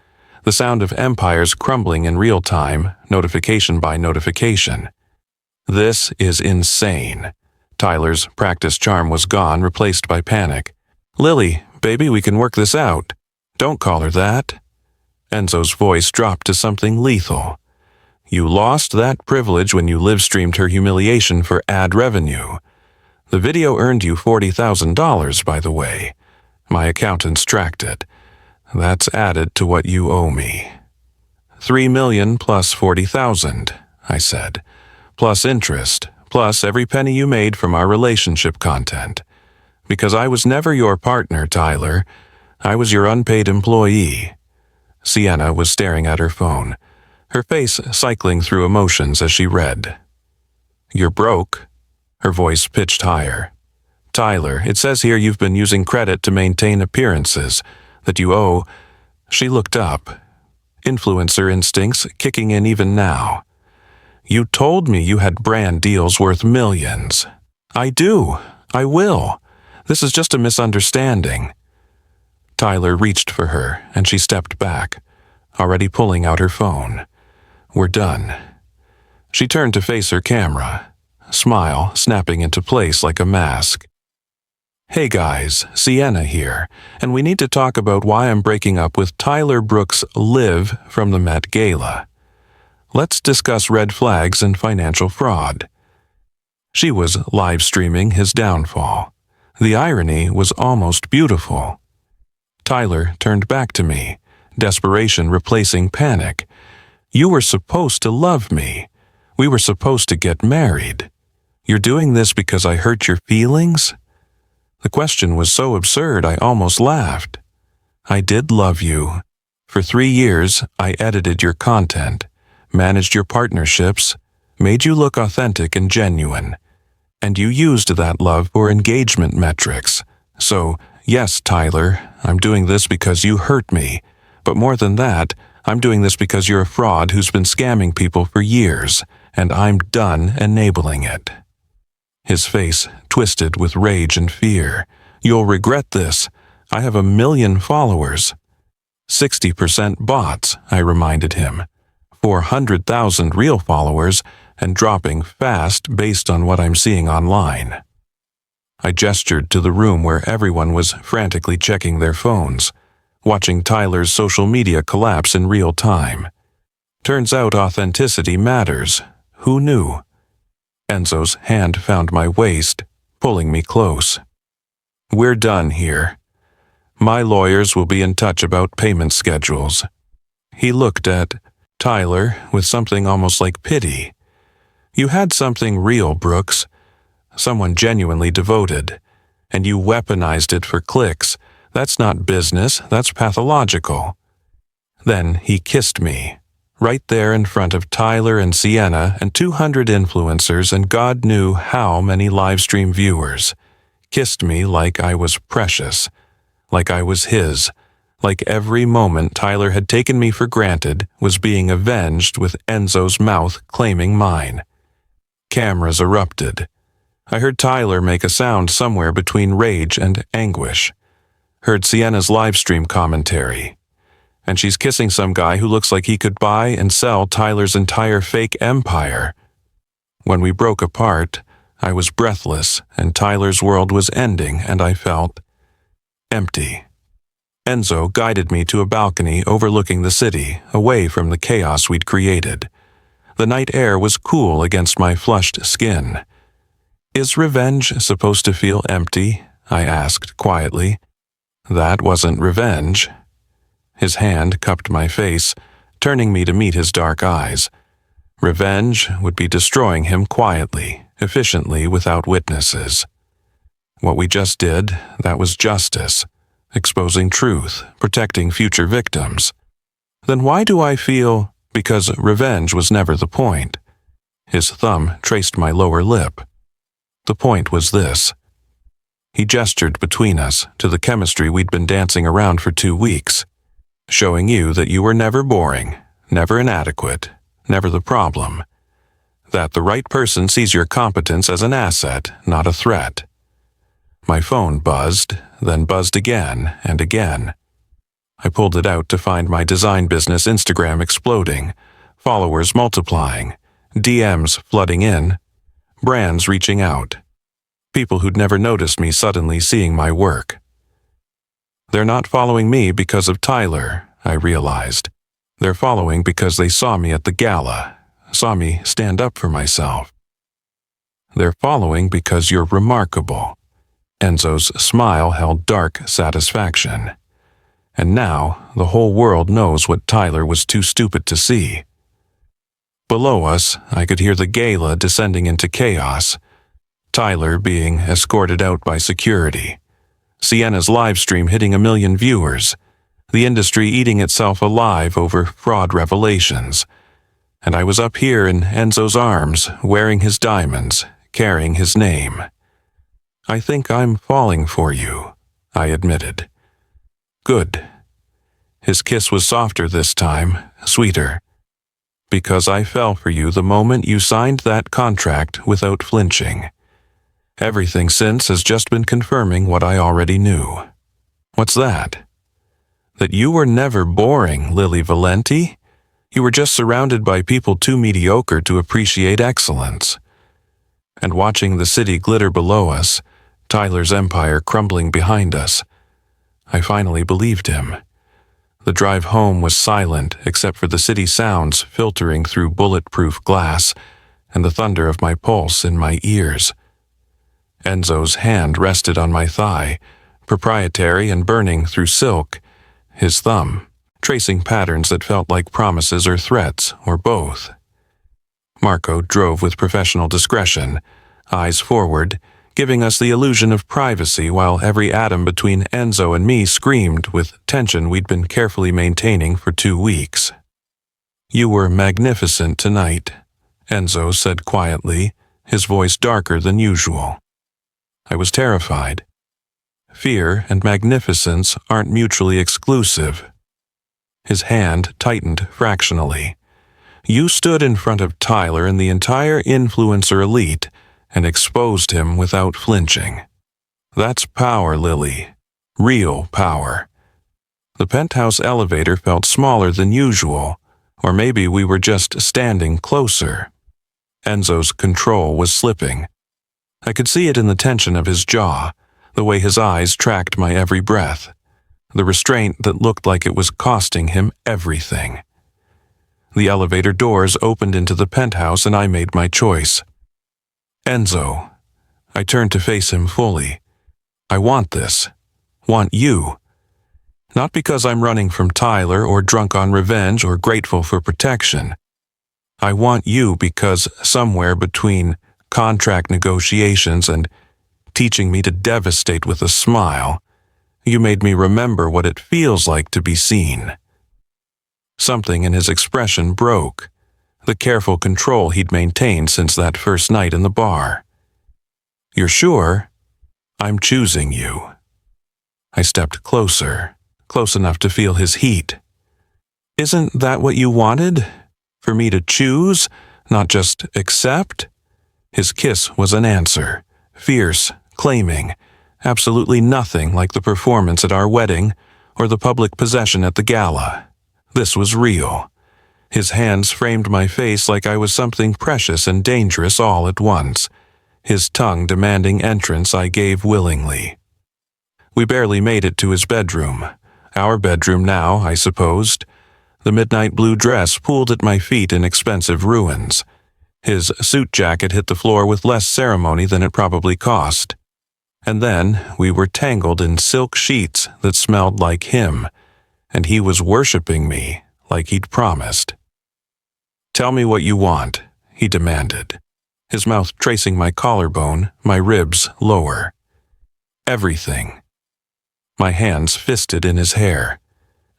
The sound of empires crumbling in real time, notification by notification. This is insane. Tyler's practice charm was gone, replaced by panic. Lily, baby, we can work this out. Don't call her that. Enzo's voice dropped to something lethal. You lost that privilege when you live-streamed her humiliation for ad revenue. The video earned you $40,000, by the way. My accountants tracked it. That's added to what you owe me. 3 million plus 40,000, I said, plus interest, plus every penny you made from our relationship content. Because I was never your partner, Tyler. I was your unpaid employee. Sienna was staring at her phone, her face cycling through emotions as she read. You're broke. Her voice pitched higher. Tyler, it says here you've been using credit to maintain appearances, that you owe. She looked up. Influencer instincts kicking in even now. You told me you had brand deals worth millions. I do. I will. This is just a misunderstanding. Tyler reached for her, and she stepped back, already pulling out her phone. We're done. She turned to face her camera, smile snapping into place like a mask. Hey guys, Sienna here, and we need to talk about why I'm breaking up with Tyler Brooks' Liv from the Met Gala. Let's discuss red flags and financial fraud. She was live streaming his downfall. The irony was almost beautiful. Tyler turned back to me, desperation replacing panic. You were supposed to love me. We were supposed to get married. You're doing this because I hurt your feelings? The question was so absurd I almost laughed. I did love you. For 3 years, I edited your content, managed your partnerships, made you look authentic and genuine. And you used that love for engagement metrics. So, yes, Tyler, I'm doing this because you hurt me. But more than that, I'm doing this because you're a fraud who's been scamming people for years, and I'm done enabling it. His face twisted with rage and fear. You'll regret this. I have 1 million followers. 60% bots, I reminded him. 400,000 real followers, and dropping fast based on what I'm seeing online. I gestured to the room where everyone was frantically checking their phones, watching Tyler's social media collapse in real time. Turns out authenticity matters. Who knew? Enzo's hand found my waist, pulling me close. We're done here. My lawyers will be in touch about payment schedules. He looked at Tyler with something almost like pity. You had something real, Brooks. Someone genuinely devoted. And you weaponized it for clicks. That's not business, that's pathological. Then he kissed me. Right there in front of Tyler and Sienna and 200 influencers and God knew how many livestream viewers. Kissed me like I was precious, like I was his, like every moment Tyler had taken me for granted was being avenged with Enzo's mouth claiming mine. Cameras erupted. I heard Tyler make a sound somewhere between rage and anguish. Heard Sienna's livestream commentary. And she's kissing some guy who looks like he could buy and sell Tyler's entire fake empire. When we broke apart, I was breathless, and Tyler's world was ending, and I felt empty. Enzo guided me to a balcony overlooking the city, away from the chaos we'd created. The night air was cool against my flushed skin. Is revenge supposed to feel empty? I asked quietly. That wasn't revenge. His hand cupped my face, turning me to meet his dark eyes. Revenge would be destroying him quietly, efficiently, without witnesses. What we just did, that was justice, exposing truth, protecting future victims. Then why do I feel? Because revenge was never the point. His thumb traced my lower lip. The point was this. He gestured between us to the chemistry we'd been dancing around for 2 weeks. Showing you that you were never boring, never inadequate, never the problem. That the right person sees your competence as an asset, not a threat. My phone buzzed, then buzzed again and again. I pulled it out to find my design business Instagram exploding, followers multiplying, DMs flooding in, brands reaching out. People who'd never noticed me suddenly seeing my work. They're not following me because of Tyler, I realized. They're following because they saw me at the gala, saw me stand up for myself. They're following because you're remarkable. Enzo's smile held dark satisfaction. And now the whole world knows what Tyler was too stupid to see. Below us, I could hear the gala descending into chaos. Tyler being escorted out by security. Sienna's livestream hitting 1 million viewers. The industry eating itself alive over fraud revelations. And I was up here in Enzo's arms, wearing his diamonds, carrying his name. I think I'm falling for you, I admitted. Good. His kiss was softer this time, sweeter. Because I fell for you the moment you signed that contract without flinching. Everything since has just been confirming what I already knew. What's that? That you were never boring, Lily Valenti. You were just surrounded by people too mediocre to appreciate excellence. And watching the city glitter below us, Tyler's empire crumbling behind us. I finally believed him. The drive home was silent except for the city sounds filtering through bulletproof glass and the thunder of my pulse in my ears. Enzo's hand rested on my thigh, proprietary and burning through silk, his thumb tracing patterns that felt like promises or threats, or both. Marco drove with professional discretion, eyes forward, giving us the illusion of privacy while every atom between Enzo and me screamed with tension we'd been carefully maintaining for 2 weeks. "You were magnificent tonight," Enzo said quietly, his voice darker than usual. I was terrified. Fear and magnificence aren't mutually exclusive. His hand tightened fractionally. "You stood in front of Tyler and the entire influencer elite and exposed him without flinching. That's power, Lily. Real power." The penthouse elevator felt smaller than usual, or maybe we were just standing closer. Enzo's control was slipping. I could see it in the tension of his jaw, the way his eyes tracked my every breath, the restraint that looked like it was costing him everything. The elevator doors opened into the penthouse and I made my choice. "Enzo." I turned to face him fully. "I want this. Want you. Not because I'm running from Tyler or drunk on revenge or grateful for protection. I want you because somewhere between contract negotiations and teaching me to devastate with a smile, you made me remember what it feels like to be seen." Something in his expression broke, the careful control he'd maintained since that first night in the bar. "You're sure?" "I'm choosing you." I stepped closer, close enough to feel his heat. "Isn't that what you wanted? For me to choose, not just accept?" His kiss was an answer, fierce, claiming, absolutely nothing like the performance at our wedding or the public possession at the gala. This was real. His hands framed my face like I was something precious and dangerous all at once, his tongue demanding entrance I gave willingly. We barely made it to his bedroom. Our bedroom now, I supposed. The midnight blue dress pooled at my feet in expensive ruins. His suit jacket hit the floor with less ceremony than it probably cost. And then we were tangled in silk sheets that smelled like him, and he was worshiping me like he'd promised. "Tell me what you want," he demanded, his mouth tracing my collarbone, my ribs lower. "Everything." My hands fisted in his hair.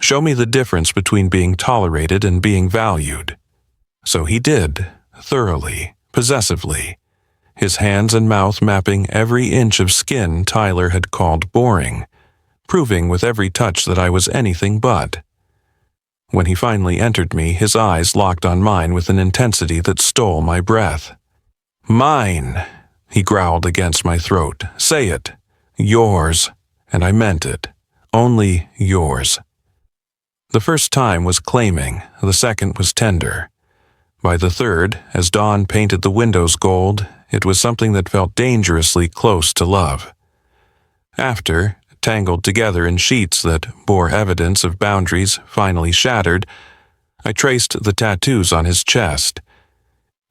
"Show me the difference between being tolerated and being valued." So he did, thoroughly, possessively, his hands and mouth mapping every inch of skin Tyler had called boring, proving with every touch that I was anything but. When he finally entered me, his eyes locked on mine with an intensity that stole my breath. "Mine," he growled against my throat. "Say it. Yours." And I meant it. Only yours. The first time was claiming, the second was tender. By the third, as dawn painted the windows gold, it was something that felt dangerously close to love. After, tangled together in sheets that bore evidence of boundaries finally shattered, I traced the tattoos on his chest,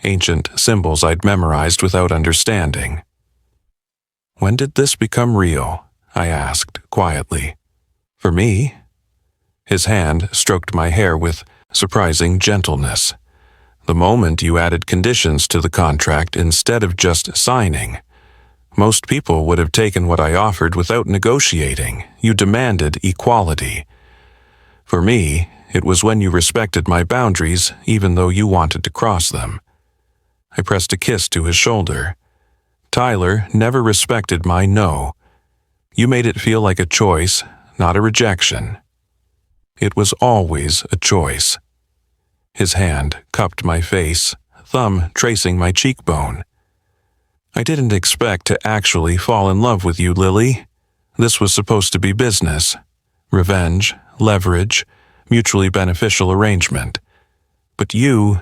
ancient symbols I'd memorized without understanding. "When did this become real?" I asked quietly. "For me?" His hand stroked my hair with surprising gentleness. "The moment you added conditions to the contract instead of just signing. Most people would have taken what I offered without negotiating. You demanded equality. For me, it was when you respected my boundaries even though you wanted to cross them." I pressed a kiss to his shoulder. "Tyler never respected my no. You made it feel like a choice, not a rejection. It was always a choice." His hand cupped my face, thumb tracing my cheekbone. "I didn't expect to actually fall in love with you, Lily. This was supposed to be business. Revenge, leverage, mutually beneficial arrangement. But you—"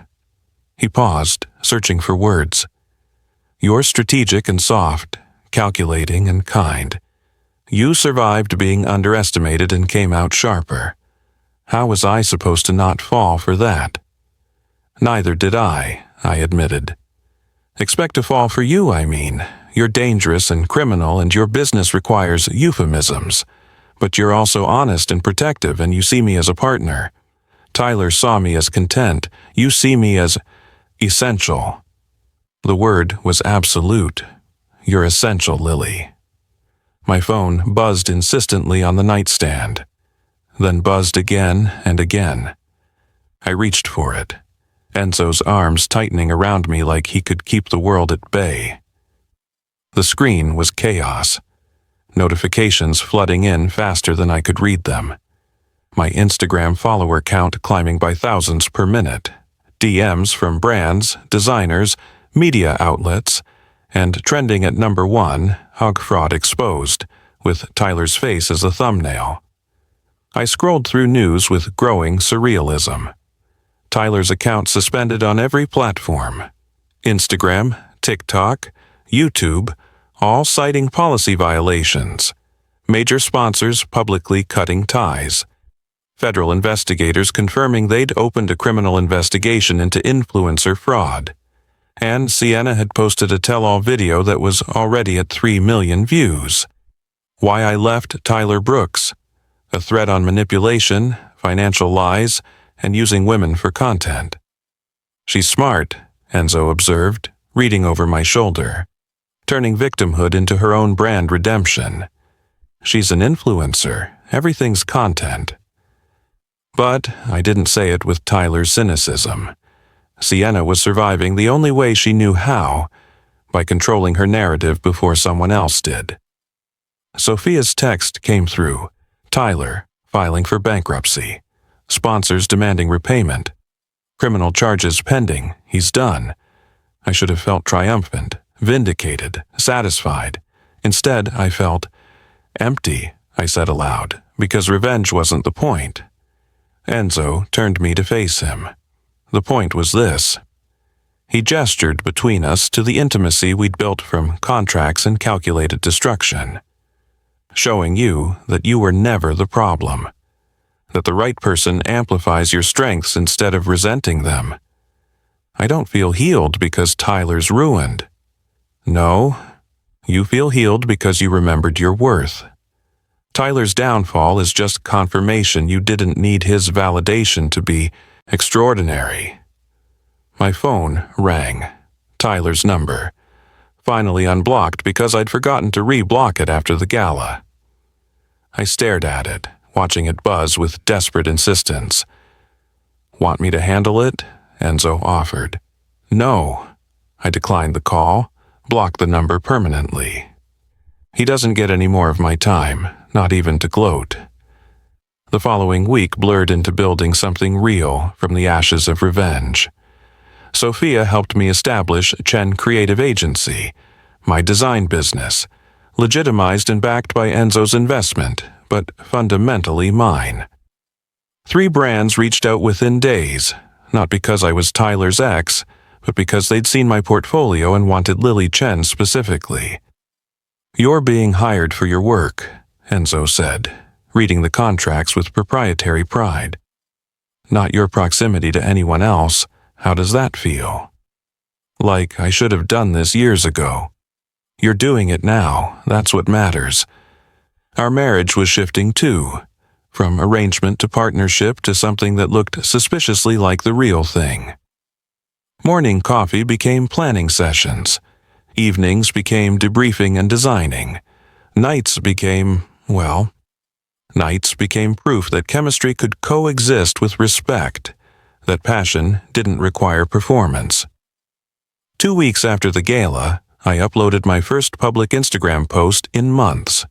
He paused, searching for words. "You're strategic and soft, calculating, and kind. You survived being underestimated and came out sharper. How was I supposed to not fall for that? Neither did I admitted. Expect to fall for you, I mean. You're dangerous and criminal, and your business requires euphemisms. But you're also honest and protective, and you see me as a partner. Tyler saw me as content. You see me as essential. The word was absolute. You're essential, Lily. My phone buzzed insistently on the nightstand, then buzzed again and again. I reached for it, Enzo's arms tightening around me like he could keep the world at bay. The screen was chaos, notifications flooding in faster than I could read them. My Instagram follower count climbing by thousands per minute, DMs from brands, designers, media outlets, and trending at #1, Hog Fraud Exposed, with Tyler's face as a thumbnail. I scrolled through news with growing surrealism. Tyler's account suspended on every platform. Instagram, TikTok, YouTube, all citing policy violations. Major sponsors publicly cutting ties. Federal investigators confirming they'd opened a criminal investigation into influencer fraud. And Sienna had posted a tell-all video that was already at 3 million views. Why I left Tyler Brooks. A thread on manipulation, financial lies, and using women for content. She's smart, Enzo observed, reading over my shoulder, turning victimhood into her own brand redemption. She's an influencer. Everything's content. But I didn't say it with Tyler's cynicism. Sienna was surviving the only way she knew how, by controlling her narrative before someone else did. Sophia's text came through. Tyler, filing for bankruptcy. Sponsors demanding repayment. Criminal charges pending. He's done. I should have felt triumphant, vindicated, satisfied. Instead, I felt empty, I said aloud, because revenge wasn't the point. Enzo turned me to face him. The point was this. He gestured between us to the intimacy we'd built from contracts and calculated destruction, showing you that you were never the problem, that the right person amplifies your strengths instead of resenting them. I don't feel healed because Tyler's ruined. No, you feel healed because you remembered your worth. Tyler's downfall is just confirmation you didn't need his validation to be extraordinary. My phone rang. Tyler's number. Finally unblocked because I'd forgotten to re-block it after the gala. I stared at it, watching it buzz with desperate insistence. Want me to handle it? Enzo offered. No. I declined the call, blocked the number permanently. He doesn't get any more of my time, not even to gloat. The following week blurred into building something real from the ashes of revenge. Sophia helped me establish Chen Creative Agency, my design business, legitimized and backed by Enzo's investment, but fundamentally mine. 3 brands reached out within days, not because I was Tyler's ex, but because they'd seen my portfolio and wanted Lily Chen specifically. You're being hired for your work, Enzo said, reading the contracts with proprietary pride. Not your proximity to anyone else. How does that feel? Like I should have done this years ago. You're doing it now. That's what matters. Our marriage was shifting too, from arrangement to partnership to something that looked suspiciously like the real thing. Morning coffee became planning sessions. Evenings became debriefing and designing. Nights became, well, nights became proof that chemistry could coexist with respect, that passion didn't require performance. 2 weeks after the gala, I uploaded my first public Instagram post in months.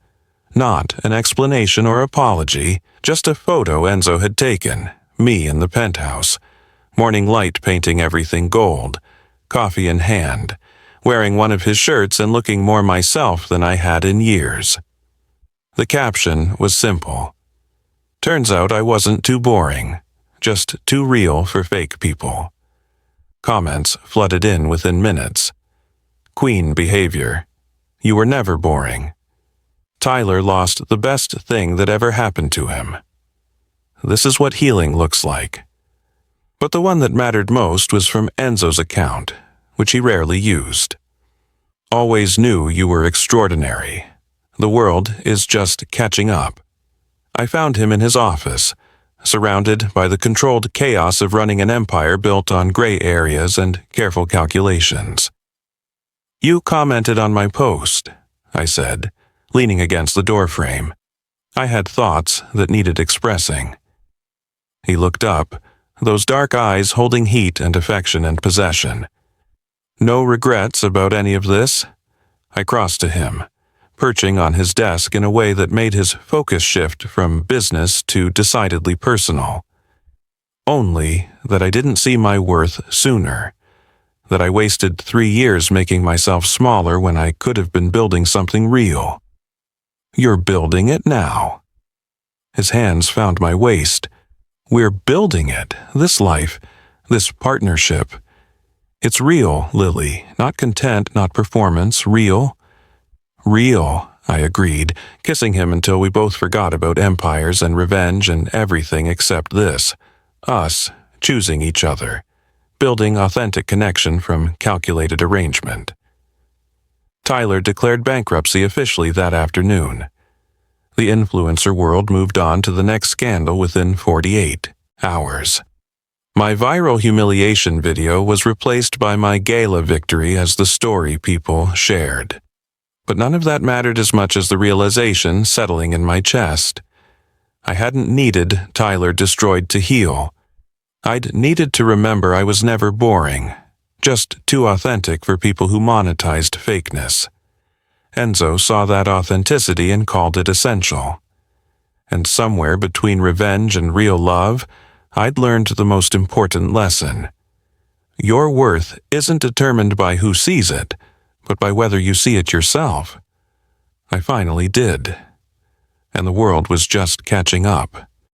Not an explanation or apology, just a photo Enzo had taken, me in the penthouse, morning light painting everything gold, coffee in hand, wearing one of his shirts and looking more myself than I had in years. The caption was simple. Turns out I wasn't too boring, just too real for fake people. Comments flooded in within minutes. Queen behavior. You were never boring. Tyler lost the best thing that ever happened to him. This is what healing looks like. But the one that mattered most was from Enzo's account, which he rarely used. Always knew you were extraordinary. The world is just catching up. I found him in his office, surrounded by the controlled chaos of running an empire built on gray areas and careful calculations. You commented on my post, I said, leaning against the doorframe. I had thoughts that needed expressing. He looked up, those dark eyes holding heat and affection and possession. No regrets about any of this? I crossed to him, perching on his desk in a way that made his focus shift from business to decidedly personal. Only that I didn't see my worth sooner, that I wasted 3 years making myself smaller when I could have been building something real. You're building it now. His hands found my waist. We're building it, this life, this partnership. It's real, Lily, not content, not performance, real. Real, I agreed, kissing him until we both forgot about empires and revenge and everything except this. Us, choosing each other, building authentic connection from calculated arrangement. Tyler declared bankruptcy officially that afternoon. The influencer world moved on to the next scandal within 48 hours. My viral humiliation video was replaced by my gala victory as the story people shared. But none of that mattered as much as the realization settling in my chest. I hadn't needed Tyler destroyed to heal. I'd needed to remember I was never boring, just too authentic for people who monetized fakeness. Enzo saw that authenticity and called it essential. And somewhere between revenge and real love, I'd learned the most important lesson. Your worth isn't determined by who sees it, but by whether you see it yourself. I finally did. And the world was just catching up.